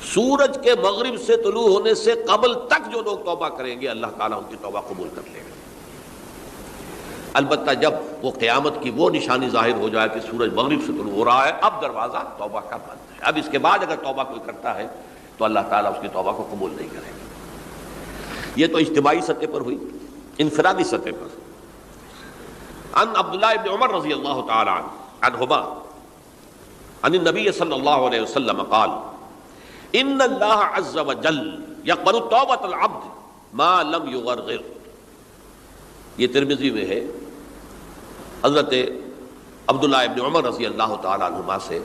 سورج کے مغرب سے طلوع ہونے سے قبل تک جو لوگ توبہ کریں گے اللہ تعالیٰ ان کی توبہ قبول کر لے گا۔ البتہ جب وہ قیامت کی وہ نشانی ظاہر ہو جائے کہ سورج مغرب سے طلوع ہو رہا ہے، اب دروازہ توبہ کا بند ہے۔ اب اس کے بعد اگر توبہ کوئی کرتا ہے تو اللہ تعالیٰ اس کی توبہ کو قبول نہیں کرے گا۔ یہ تو اجتماعی سطح پر ہوئی، انفرادی سطح پر. عن عبداللہ ابن عمر رضی اللہ تعالی عنہما عن النبی صلی اللہ علیہ وسلم قال ان اللہ عز وجل یقبل توبۃ العبد ما لم یغرغر. یہ ترمذی میں ہے حضرت عبداللہ ابن عمر رضی اللہ تعالی عنہما سے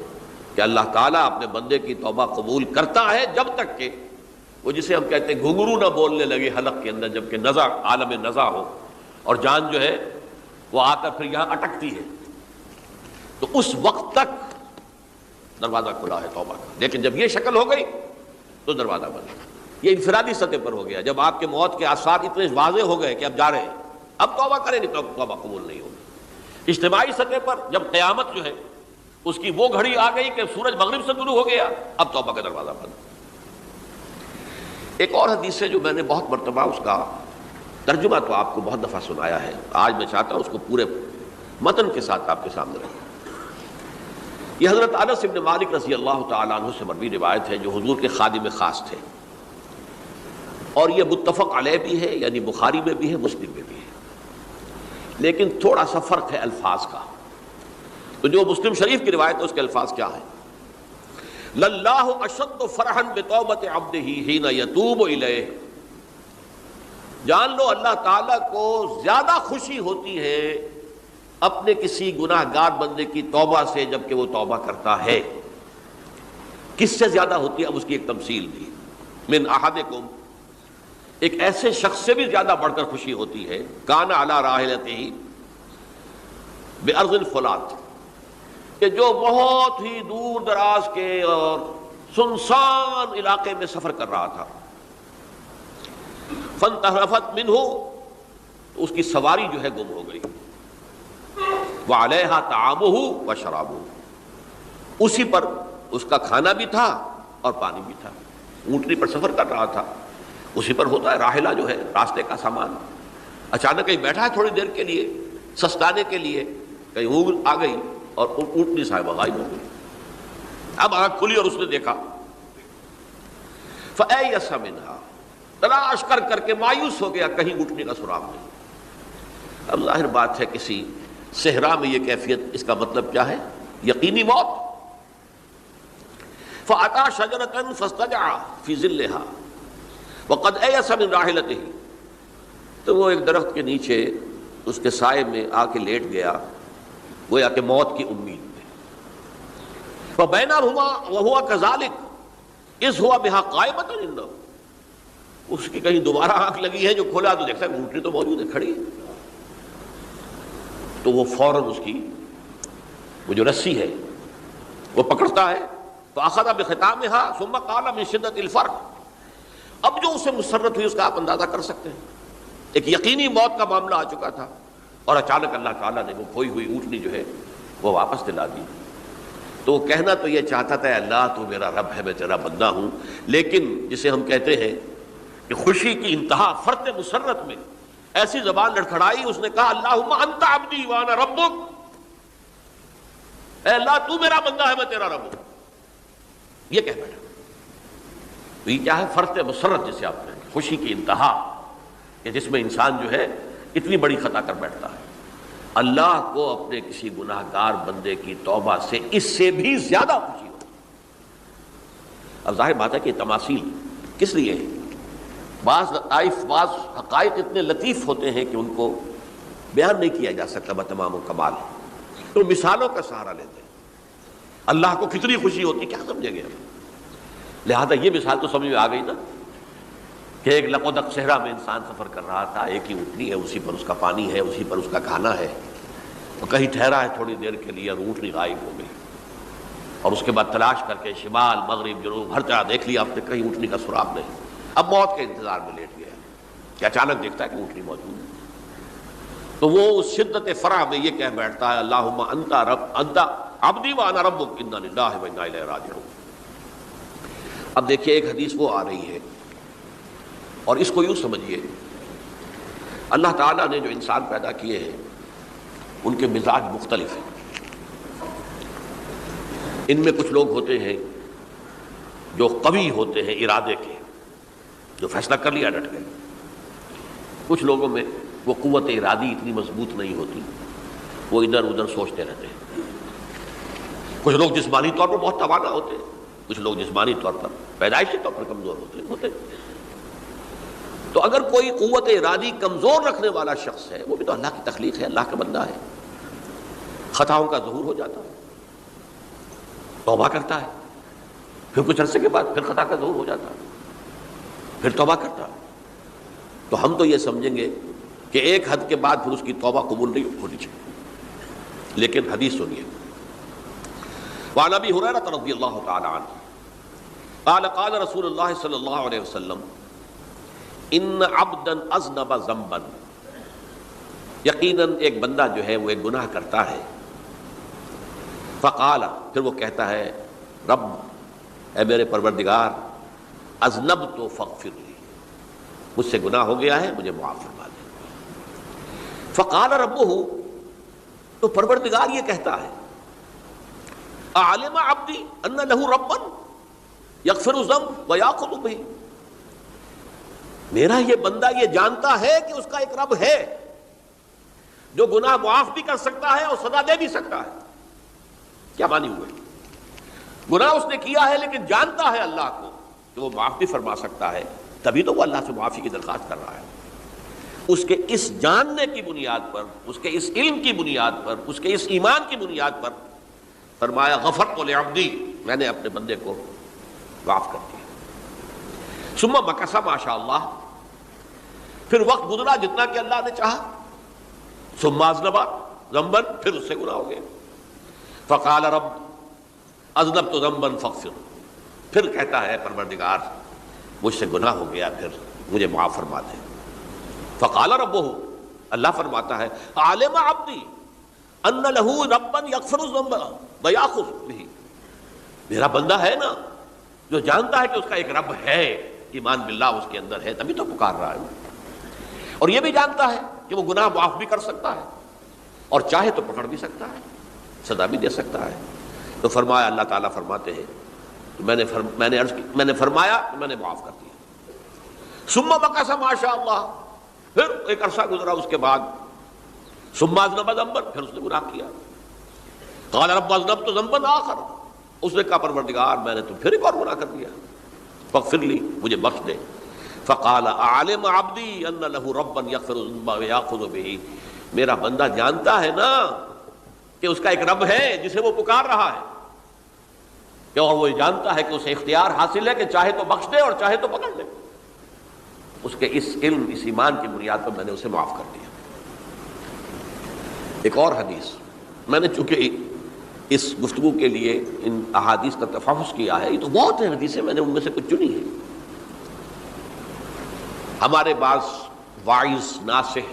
کہ اللہ تعالیٰ اپنے بندے کی توبہ قبول کرتا ہے جب تک کہ وہ جسے ہم کہتے ہیں گھنگرو نہ بولنے لگے حلق کے اندر، جبکہ نزع عالم نزع ہو اور جان جو ہے وہ آ کر پھر یہاں اٹکتی ہے، تو اس وقت تک دروازہ کھلا ہے توبہ کا. لیکن جب یہ شکل ہو گئی تو دروازہ بند. یہ انفرادی سطح پر ہو گیا، جب آپ کے موت کے آثار اتنے واضح ہو گئے کہ اب جا رہے ہیں، اب توبہ کریں گے تو توبہ قبول نہیں ہوگی. اجتماعی سطح پر جب قیامت جو ہے اس کی وہ گھڑی آ گئی کہ سورج مغرب سے طلوع ہو گیا، اب توبہ کا دروازہ بند. ایک اور حدیث ہے جو میں نے بہت مرتبہ اس کا ترجمہ تو آپ کو بہت دفعہ سنایا ہے، آج میں چاہتا ہوں اس کو پورے متن کے ساتھ آپ کے سامنے رکھیں. یہ حضرت انس بن مالک رضی اللہ تعالیٰ عنہ سے مروی روایت ہے جو حضور کے خادم خاص تھے، اور یہ متفق علیہ بھی ہے، یعنی بخاری میں بھی ہے، مسلم میں بھی ہے، لیکن تھوڑا سا فرق ہے الفاظ کا. تو جو مسلم شریف کی روایت ہے اس کے الفاظ کیا ہے؟ للہ اشد فرحا بتوبۃ عبدہ حین یتوب الیہ. جان لو اللہ تعالیٰ کو زیادہ خوشی ہوتی ہے اپنے کسی گناہ گار بندے کی توبہ سے جبکہ وہ توبہ کرتا ہے. کس سے زیادہ ہوتی ہے؟ اب اس کی ایک تمثیل دی. من احدکم، ایک ایسے شخص سے بھی زیادہ بڑھ کر خوشی ہوتی ہے کان علی راحلتہ بارض الفلات، کہ جو بہت ہی دور دراز کے اور سنسان علاقے میں سفر کر رہا تھا. فانتحرفت منہ، اس کی سواری جو ہے گم ہو گئی. وعلیہا طعامہ وشرابہ، اسی پر اس کا کھانا بھی تھا اور پانی بھی تھا. اونٹنی پر سفر کر رہا تھا، اسی پر ہوتا ہے راحلہ جو ہے راستے کا سامان. اچانک کہیں بیٹھا ہے تھوڑی دیر کے لیے سستانے کے لیے، کہیں اونٹ آ گئی اور اونٹنی صاحبہ غائب ہو گئی. اب آنکھ کھلی اور اس نے دیکھا. فَأَيَّسَ مِنْهَا، تلاش کر کر کے مایوس ہو گیا، کہیں اونٹنی کا سراغ نہیں. اب ظاہر بات ہے کسی صحرا میں یہ کیفیت، اس کا مطلب کیا ہے؟ یقینی موت. فَأَتَى شَجَرَةً فَاسْتَجَعَ فِي ظِلِّهَا وَقَدْ أَيَسَ مِنْ رَاحِلَتِهِ، تو وہ ایک درخت کے نیچے اس کے سائے میں آ کے لیٹ گیا، گویا کہ موت کی امید میں. فَبَيْنَهُمَا وَهُوَ كَذَلِكَ إِذْ هُوَ بِهَا قَائِمَةٌ عِندَهُ، اس کی کہیں دوبارہ آنکھ لگی ہے، جو کھولا تو دیکھتا ہے اونٹنی تو موجود ہے، کھڑی ہے. تو وہ فوراً اس کی وہ جو رسی ہے وہ پکڑتا ہے. فَأَخَذَ بِخِتَامِهَا ثُمَّ قَالَ مِن شِدَّةِ الْفَرْقِ. اب جو اسے مسرت ہوئی اس کا آپ اندازہ کر سکتے ہیں. ایک یقینی موت کا معاملہ آ چکا تھا اور اچانک اللہ تعالیٰ نے وہ کھوئی ہوئی اونٹنی جو ہے وہ واپس دلا دی. تو وہ کہنا تو یہ چاہتا تھا اللہ تو میرا رب ہے، میں تیرا بندہ ہوں، لیکن جسے ہم کہتے ہیں کہ خوشی کی انتہا فرط مسرت میں ایسی زبان لڑکھڑائی، اس نے کہا اللہم انت عبدی وانا ربک، اے اللہ تو میرا بندہ ہے، میں تیرا رب ہوں. یہ کہہ بیٹھا. تو یہ کیا ہے؟ فرط مسرت جسے آپ کہیں، خوشی کی انتہا، کہ جس میں انسان جو ہے اتنی بڑی خطا کر بیٹھتا ہے. اللہ کو اپنے کسی گناہ گار بندے کی توبہ سے اس سے بھی زیادہ خوشی ہو. اب ظاہر بات ہے کہ تماثیل کس لیے ہے؟ بعض حقائق اتنے لطیف ہوتے ہیں کہ ان کو بیان نہیں کیا جا سکتا بتمام و کمال، تو مثالوں کا سہارا لیتے ہیں. اللہ کو کتنی خوشی ہوتی کیا سمجھے گے؟ لہذا یہ مثال تو سمجھ میں آ گئی نا کہ ایک لقودق صحرا میں انسان سفر کر رہا تھا، ایک ہی اونٹنی ہے، اسی پر اس کا پانی ہے، اسی پر اس کا کھانا ہے، تو کہیں ٹھہرا ہے تھوڑی دیر کے لیے اور اونٹنی غائب ہو گئی. اور اس کے بعد تلاش کر کے شمال مغرب جنوب ہر جگہ دیکھ لیا آپ نے، کہیں اونٹنی کا سراغ نہیں. اب موت کے انتظار میں لیٹ گیا کہ اچانک دیکھتا ہے کہ اونٹنی موجود ہے. تو وہ اس شدت فرح میں یہ کہہ بیٹھتا ہے اللہم انت عبدی وانا ربک انا للہ و انا الیہ راجعون. اب دیکھیے ایک حدیث وہ آ رہی ہے اور اس کو یوں سمجھیے، اللہ تعالیٰ نے جو انسان پیدا کیے ہیں ان کے مزاج مختلف ہیں. ان میں کچھ لوگ ہوتے ہیں جو قوی ہوتے ہیں ارادے کے، جو فیصلہ کر لیا ڈٹ گئے. کچھ لوگوں میں وہ قوت ارادی اتنی مضبوط نہیں ہوتی، وہ ادھر ادھر سوچتے رہتے ہیں۔ کچھ لوگ جسمانی طور پر بہت توانا ہوتے ہیں، کچھ لوگ جسمانی طور پر پیدائشی طور پر کمزور ہوتے ہیں۔ تو اگر کوئی قوت ارادی کمزور رکھنے والا شخص ہے، وہ بھی تو اللہ کی تخلیق ہے، اللہ کا بندہ ہے، خطاؤں کا ظہور ہو جاتا ہے، توبہ کرتا ہے، پھر کچھ عرصے کے بعد پھر خطا کا ظہور ہو جاتا ہے، پھر توبہ کرتا ہے، تو ہم تو یہ سمجھیں گے کہ ایک حد کے بعد پھر اس کی توبہ قبول نہیں ہونی چاہیے۔ لیکن حدیث سنیے، وعن ابی ہریرہ رضی اللہ تعالی عنہ قال قال رسول اللہ صلی اللہ علیہ وسلم ان عبدا اذنب ذنبا، یقیناً ایک بندہ جو ہے وہ ایک گناہ کرتا ہے، فقال، پھر وہ کہتا ہے رب، اے میرے پروردگار، اذنبت فاغفر لی، مجھ سے گناہ ہو گیا ہے، مجھے معاف فرما دے۔ فقال ربہ، تو پروردگار یہ کہتا ہے اعلم عبدی ان لہ ربا یغفر الذنب ویأخذ بہ، میرا یہ بندہ یہ جانتا ہے کہ اس کا ایک رب ہے جو گناہ معاف بھی کر سکتا ہے اور سزا دے بھی سکتا ہے۔ کیا معنی ہوئے؟ گناہ اس نے کیا ہے لیکن جانتا ہے اللہ کو کہ وہ معاف بھی فرما سکتا ہے، تبھی تو وہ اللہ سے معافی کی درخواست کر رہا ہے۔ اس کے اس جاننے کی بنیاد پر، اس کے اس علم کی بنیاد پر، اس کے اس ایمان کی بنیاد پر فرمایا غفرت لعبدی، میں نے اپنے بندے کو معاف کر دیا۔ ثم مکث ما شاء اللہ، پھر وقت گزرا جتنا کہ اللہ نے چاہا، ثم اذنب ذنبا، پھر اس سے گناہ ہو گئے، فقال رب اذنبت ذنبا فاغفر، پھر کہتا ہے پروردگار مجھ سے گناہ ہو گیا، پھر مجھے معاف فرما دے۔ فقال ربہ، اللہ فرماتا ہے عالم عبدی ان لہ ربا یغفر الذنب ویأخذ بہ، میرا بندہ ہے نا جو جانتا ہے کہ اس کا ایک رب ہے، ایمان باللہ اس کے اندر ہے، تبھی تو پکار رہا ہے، اور یہ بھی جانتا ہے کہ وہ گناہ معاف بھی کر سکتا ہے اور چاہے تو پکڑ بھی سکتا ہے، سزا بھی دے سکتا ہے۔ تو فرمایا، اللہ تعالیٰ فرماتے ہیں میں نے فرمایا کہ میں نے معاف کر دیا۔ ثم مکث ما شاء اللہ، پھر ایک عرصہ گزرا اس کے بعد، ثم اذنب ذنبا، پھر اس نے گناہ کیا، قال رب اذنبت ذنبا آخر، اس نے کہا پروردگار میں نے تو پھر ایک اور گناہ کر دیا، فاغفر لی، مجھے بخش دے۔ فقال اعلم عبدی ان لہ ربا یغفر الذنب ویأخذ بہ، میرا بندہ جانتا ہے نا کہ اس کا ایک رب ہے جسے وہ پکار رہا ہے، اور وہ جانتا ہے کہ اسے اختیار حاصل ہے کہ چاہے تو بخش دے اور چاہے تو پکڑ لے۔ اس کے اس علم، اس ایمان کی بنیاد پر میں نے اسے معاف کر دیا۔ ایک اور حدیث، میں نے چونکہ اس گفتگو کے لیے ان احادیث کا تفحص کیا ہے، یہ تو بہت ہیں حدیثیں، میں نے ان میں سے کچھ چنی ہیں۔ ہمارے بعض واعظ ناصح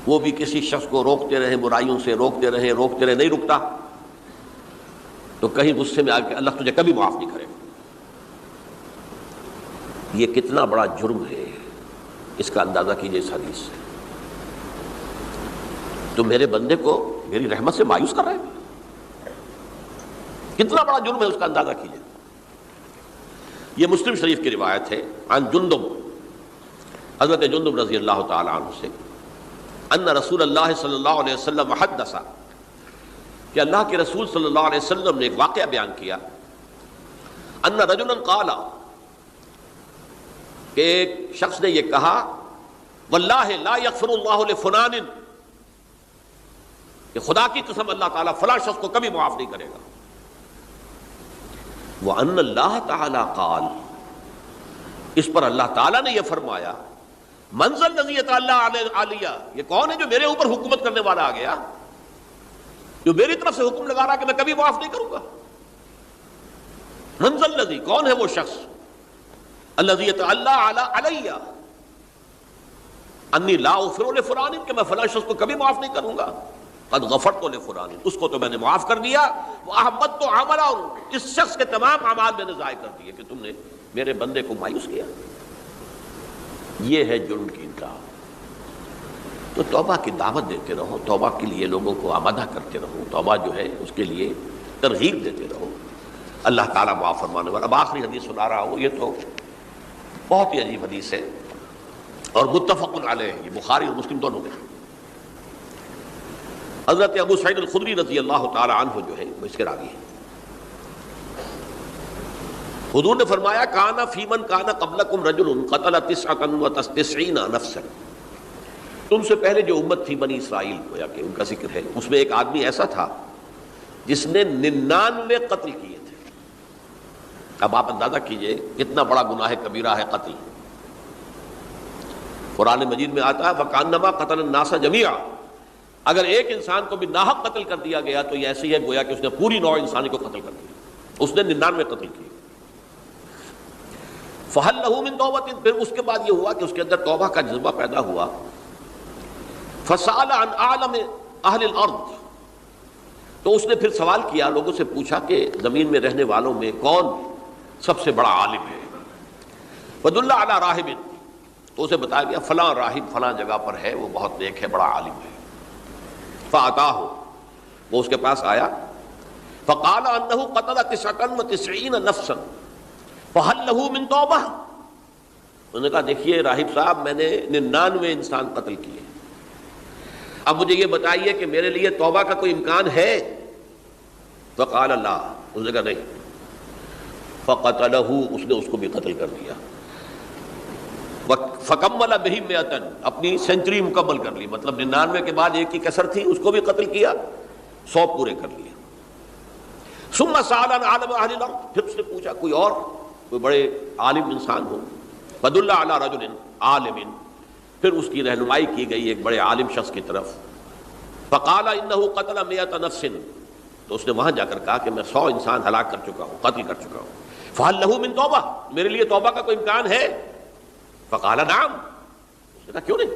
وہ بھی کسی شخص کو روکتے رہے، برائیوں سے روکتے رہے، نہیں رکتا، تو کہیں غصے میں آ کے اللہ تجھے کبھی معاف نہیں کرے گا۔ یہ کتنا بڑا جرم ہے، اس کا اندازہ کیجئے اس حدیث سے۔ تو میرے بندے کو میری رحمت سے مایوس کر رہے ہیں، کتنا بڑا جرم ہے اس کا اندازہ کیجئے۔ یہ مسلم شریف کی روایت ہے، عن جندب، حضرت جندب رضی اللہ تعالی عنہ سے، ان رسول اللہ صلی اللہ علیہ وسلم حدث، کہ اللہ کے رسول صلی اللہ علیہ وسلم نے ایک واقعہ بیان کیا، ان رجلا قال، کہ ایک شخص نے یہ کہا، واللہ لا یغفر اللہ لفلان، کہ خدا کی قسم اللہ تعالیٰ فلاں شخص کو کبھی معاف نہیں کرے گا۔ وَأَنَّ اللَّهَ تَعَالَى قَالَ، اس پر اللہ تعالیٰ نے یہ فرمایا، مَنْ ذَا الَّذِي يَتَعَالَىٰ عَلَيَّ، یہ کون ہے جو میرے اوپر حکومت کرنے والا آ گیا، جو میری طرف سے حکم لگا رہا کہ میں کبھی معاف نہیں کروں گا۔ مَنْ ذَا الَّذِي، کون ہے وہ شخص، الَّذِي يَتَعَالَىٰ عَلَيَّ أَنِّي لَا أَغْفِرُ لِفُلَانٍ، کہ میں فلاں شخص کو کبھی معاف نہیں کروں گا، قد غفرت لفلان، اس کو تو میں نے معاف کر دیا، وَأَحْبَطْتُ عَمَلَهُ، اس شخص کے تمام اعمال میں نے ضائع کر دیے کہ تم نے میرے بندے کو مایوس کیا۔ یہ ہے جرم کی انتہا۔ تو توبہ کی دعوت دیتے رہو، توبہ کے لیے لوگوں کو آمادہ کرتے رہو، توبہ جو ہے اس کے لیے ترغیب دیتے رہو، اللہ تعالیٰ معاف فرمانے والا۔ اب آخری حدیث سنا رہا ہوں، یہ تو بہت ہی عجیب حدیث ہے۔ اور متفق علیہ، یہ بخاری اور مسلم دونوں میں۔ حضرت ابو سعید الخدری رضی اللہ تعالی عنہ جو ہے وہ اس کے راوی ہیں۔ حضور نے فرمایا کانا فی من کانا قبلکم رجل قتل 99 نفسا، تم سے پہلے جو امت تھی بنی اسرائیل، گویا کہ ان کا ذکر ہے، اس میں ایک آدمی ایسا تھا جس نے 99 قتل کیے تھے۔ اب آپ اندازہ کیجئے کتنا بڑا گناہ کبیرہ ہے قتل۔ قرآن مجید میں آتا ہے وَكَأَنَّمَا قَتَلَ النَّاسَ جَمِيعًا، اگر ایک انسان کو بھی ناحق قتل کر دیا گیا تو یہ ایسی ہے گویا کہ اس نے پوری نوع انسانی کو قتل کر دیا۔ اس نے 99 قتل کیے۔ فَهَلْ لَهُ مِن تَوْبَةٍ، پھر اس کے بعد یہ ہوا کہ اس کے اندر توبہ کا جذبہ پیدا ہوا۔ فَسَأَلَ عَنْ أَعْلَمِ أَهْلِ الْأَرْضِ، تو اس نے پھر سوال کیا، لوگوں سے پوچھا کہ زمین میں رہنے والوں میں کون سب سے بڑا عالم ہے۔ فَدُلَّ عَلَى رَاهِبٍ، تو اسے بتایا گیا فلاں راہب فلاں جگہ پر ہے، وہ بہت نیک ہے، بڑا عالم ہے۔ فَأَتَاهُ، وہ اس کے پاس آیا۔ فَقَالَ أَنَّهُ قَتَلَ 99 نَفْسًا فَهَلْ لَهُ مِن تَوْبَةٍ، انہوں نے کہا دیکھیے راہب صاحب، میں نے 99 انسان قتل کیے، اب مجھے یہ بتائیے کہ میرے لیے توبہ کا کوئی امکان ہے؟ فَقَالَ لَا، اس نے کہا نہیں۔ فَقَتَلَهُ، اس نے اس کو بھی قتل کر دیا۔ فَكَمَّلَ بِهِ 100، اپنی سینچری مکمل کر لی، مطلب 99 کے بعد ایک کی کسر تھی، اس کو بھی قتل کیا، 100 پورے کر لیے۔ ثُمَّ سَأَلَ عَنْ أَعْلَمِ أَهْلِ الْأَرْضِ، پھر اس نے پوچھا کوئی اور، کوئی بڑے عالم انسان ہو۔ فَدُلَّ عَلَى رَجُلٍ عَالِمٍ، پھر اس کی رہنمائی کی گئی ایک بڑے عالم شخص کی طرف۔ فَقَالَ إِنَّهُ قَتَلَ 100 نَفْسٍ، تو اس نے وہاں جا کر کہا کہ میں 100 انسان ہلاک کر چکا ہوں، قتل کر چکا ہوں۔ فَهَلْ لَهُ مِن تَوْبَةٍ، میرے لیے توبہ کا کوئی امکان ہے؟ فقال نعم، اس نے کہا کیوں نہیں،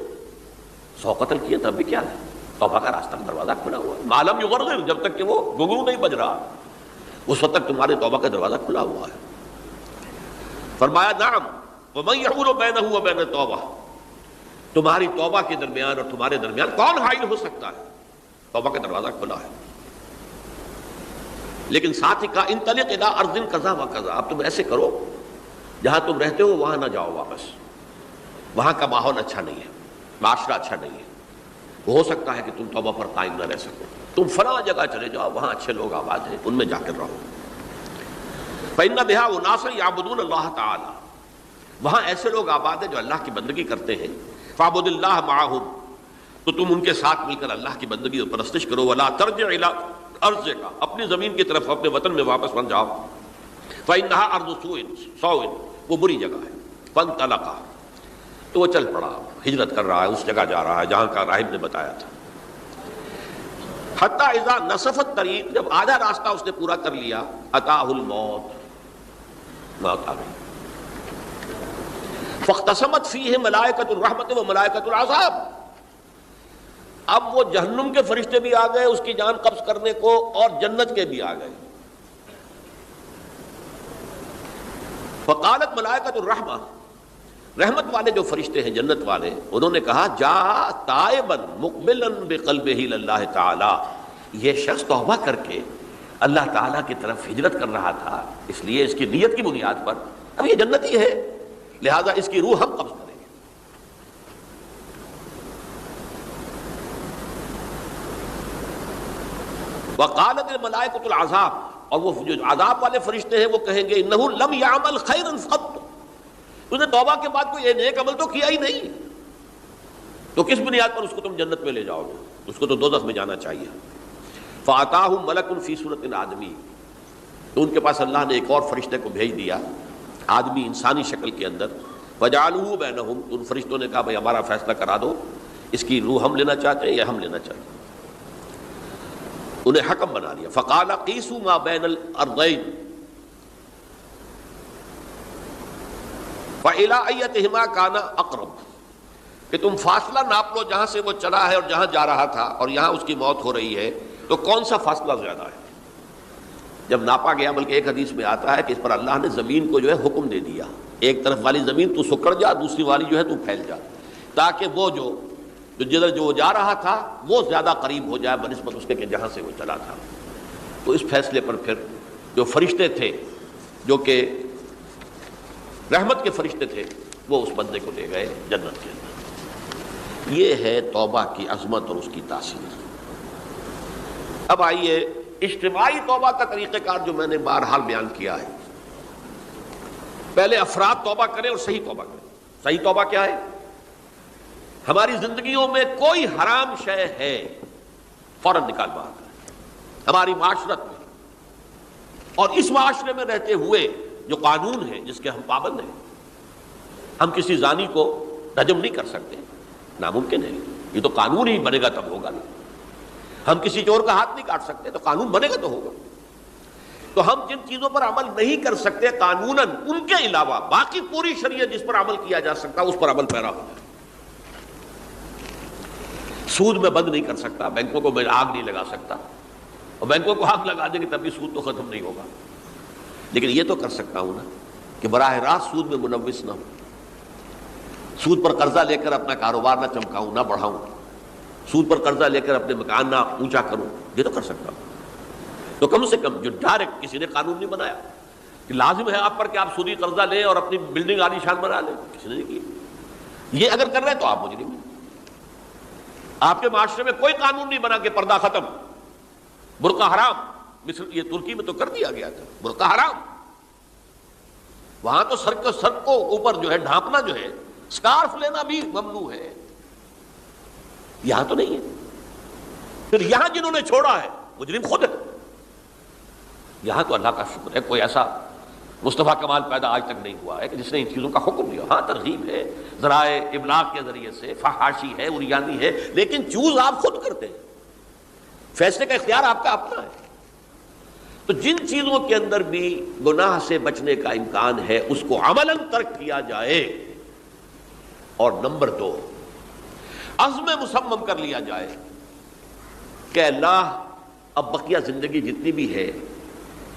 100 قتل کیے تب بھی کیا ہے، توبہ کا راستہ دروازہ کھلا ہوا ہے، ما لم یغرغر، جب تک کہ وہ گھنگرو نہیں بج رہا اس وقت تک تمہارے توبہ کا دروازہ کھلا ہوا ہے۔ فرمایا نعم، ومن یحول بینہ وبین التوبہ، تمہاری توبہ کے درمیان اور تمہارے درمیان کون حائل ہو سکتا ہے، توبہ کا دروازہ کھلا ہے۔ لیکن ساتھ ہی کہا انطلق الی ارض کذا و کذا، اب تم ایسے کرو جہاں تم رہتے ہو وہاں نہ جاؤ واپس، وہاں کا ماحول اچھا نہیں ہے، معاشرہ اچھا نہیں ہے، ہو سکتا ہے کہ تم توبہ پر قائم نہ رہ سکو، تم فلاں جگہ چلے جاؤ، وہاں اچھے لوگ آباد ہیں، ان میں جا کر رہو۔ فإن بها أناسا يعبدون الله تعالی، وہاں ایسے لوگ آباد ہیں جو اللہ کی بندگی کرتے ہیں۔ فاعبد اللہ معهم، تو تم ان کے ساتھ مل کر اللہ کی بندگی اور پرستش کرو۔ ولا ترجع الى ارضک، اپنی زمین کی طرف اپنے وطن میں واپس بن جاؤ۔ فإنها ارض سوء، وہ بری جگہ ہے۔ فانطلقا، تو وہ چل پڑا، ہجرت کر رہا ہے، اس جگہ جا رہا ہے جہاں کا راہب نے بتایا تھا۔ حتی اذا نصف الطریق، جب آدھا راستہ اس نے پورا کر لیا، اتاہ الموت، موت آ گئی۔ فاختصمت فیہ ملائکۃ الرحمت و ملائکۃ العذاب، اب وہ جہنم کے فرشتے بھی آ گئے اس کی جان قبض کرنے کو، اور جنت کے بھی آ گئے۔ فقالت ملائکۃ الرحمہ، رحمت والے جو فرشتے ہیں جنت والے، انہوں نے کہا جا تائبا مقبلا بقلبہ للہ تعالی، یہ شخص توبہ کر کے اللہ تعالیٰ کی طرف ہجرت کر رہا تھا، اس لیے اس کی نیت کی بنیاد پر اب یہ جنتی ہے، لہذا اس کی روح ہم قبض کریں گے۔ وقالت الملائکۃ العذاب، اور وہ جو عذاب والے فرشتے ہیں وہ کہیں گے انہ لم یعمل خیرا قط، اس نے توبہ کے بعد کوئی نیک عمل تو کیا ہی نہیں، تو کس بنیاد پر اس کو تم جنت میں لے جاؤ گے، اس کو تو دوزخ میں جانا چاہیے۔ فَأَتَاهُ مَلَكٌ فِي صُورَةٍ آدمی، تو ان کے پاس اللہ نے ایک اور فرشتے کو بھیج دیا، آدمی انسانی شکل کے اندر۔ فَجَعَلُوهُ بَيْنَهُمْ، تو ان فرشتوں نے کہا بھائی ہمارا فیصلہ کرا دو، اس کی روح ہم لینا چاہتے ہیں یا ہم لینا چاہتے ہیں، انہیں حکم بنا دیا۔ فَقَالَ قِيسُوا مَا بَيْنَ الْأَرْضَيْنِ فَإِلَىٰ أَيَّتِهِمَا كَانَ أَقْرَبُ، کہ تم فاصلہ ناپ لو جہاں سے وہ چلا ہے اور جہاں جا رہا تھا، اور یہاں اس کی موت ہو رہی ہے، تو کون سا فاصلہ زیادہ ہے۔ جب ناپا گیا، بلکہ ایک حدیث میں آتا ہے کہ اس پر اللہ نے زمین کو جو ہے حکم دے دیا، ایک طرف والی زمین تو سکڑ جا، دوسری والی جو ہے تو پھیل جا، تاکہ وہ جدھر جو جا رہا تھا وہ زیادہ قریب ہو جائے بنسبت اس کے کہ جہاں سے وہ چلا تھا۔ تو اس فیصلے پر پھر جو فرشتے تھے جو کہ رحمت کے فرشتے تھے وہ اس بندے کو لے گئے جنت کے اندر۔ یہ ہے توبہ کی عظمت اور اس کی تاثیر۔ اب آئیے اجتماعی توبہ کا طریقہ کار جو میں نے بہرحال بیان کیا ہے۔ پہلے افراد توبہ کریں اور صحیح توبہ کریں۔ صحیح توبہ کیا ہے؟ ہماری زندگیوں میں کوئی حرام شے ہے فوراً نکال باہر کریں ہماری معاشرت میں، اور اس معاشرے میں رہتے ہوئے جو قانون ہے جس کے ہم پابند ہیں۔ ہم کسی زانی کو رجم نہیں کر سکتے، ناممکن ہے، یہ تو قانون ہی بنے گا تب ہوگا نا۔ ہم کسی چور کا ہاتھ نہیں کاٹ سکتے، تو قانون بنے گا تو ہوگا۔ تو ہم جن چیزوں پر عمل نہیں کر سکتے قانوناً، ان کے علاوہ باقی پوری شریعت جس پر عمل کیا جا سکتا اس پر عمل پیرا ہو جائے۔ سود میں بند نہیں کر سکتا، بینکوں کو میں آگ نہیں لگا سکتا، اور بینکوں کو آگ لگا دیں گے تب بھی سود تو ختم نہیں ہوگا، لیکن یہ تو کر سکتا ہوں نا کہ براہ راست سود میں ملوث نہ ہوں، سود پر قرضہ لے کر اپنا کاروبار نہ چمکاؤں نہ بڑھاؤں، سود پر قرضہ لے کر اپنے مکان نہ اونچا کروں، یہ تو کر سکتا ہوں۔ تو کم سے کم جو ڈائریکٹ کسی نے قانون نہیں بنایا کہ لازم ہے آپ پر کہ آپ سودی قرضہ لیں اور اپنی بلڈنگ عالی شان بنا لیں، کسی نے نہیں کی۔ یہ اگر کر رہے ہیں تو آپ مجرم ہیں۔ آپ کے معاشرے میں کوئی قانون نہیں بنا کہ پردہ ختم، برقع حرام، مصر یہ ترکی میں تو کر دیا گیا تھا برقع حرام، وہاں تو سر کو اوپر جو ہے ڈھانپنا جو ہے، سکارف لینا بھی ممنوع ہے، یہاں تو نہیں ہے۔ پھر یہاں جنہوں نے چھوڑا ہے مجرم خود ہے۔ یہاں تو اللہ کا شکر ہے کوئی ایسا مصطفیٰ کمال پیدا آج تک نہیں ہوا ہے کہ جس نے ان چیزوں کا حکم دیا۔ ہاں ترغیب ہے، ذرائع ابلاغ کے ذریعے سے، فحاشی ہے، عریانی ہے، لیکن چوز آپ خود کرتے ہیں، فیصلے کا اختیار آپ کا اپنا ہے۔ تو جن چیزوں کے اندر بھی گناہ سے بچنے کا امکان ہے اس کو عملاً ترک کیا جائے، اور نمبر 2 عزم مصمم کر لیا جائے کہ اللہ اب بقیہ زندگی جتنی بھی ہے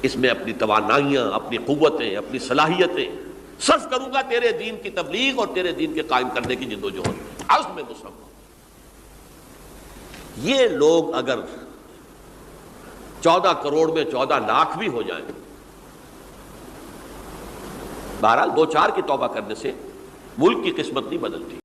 اس میں اپنی توانائیاں، اپنی قوتیں، اپنی صلاحیتیں صرف کروں گا تیرے دین کی تبلیغ اور تیرے دین کے قائم کرنے کی جدوجہد، عزم مصمم۔ یہ لوگ اگر 14 کروڑ میں 14 لاکھ بھی ہو جائیں، بہرحال 2-4 کی توبہ کرنے سے ملک کی قسمت نہیں بدلتی۔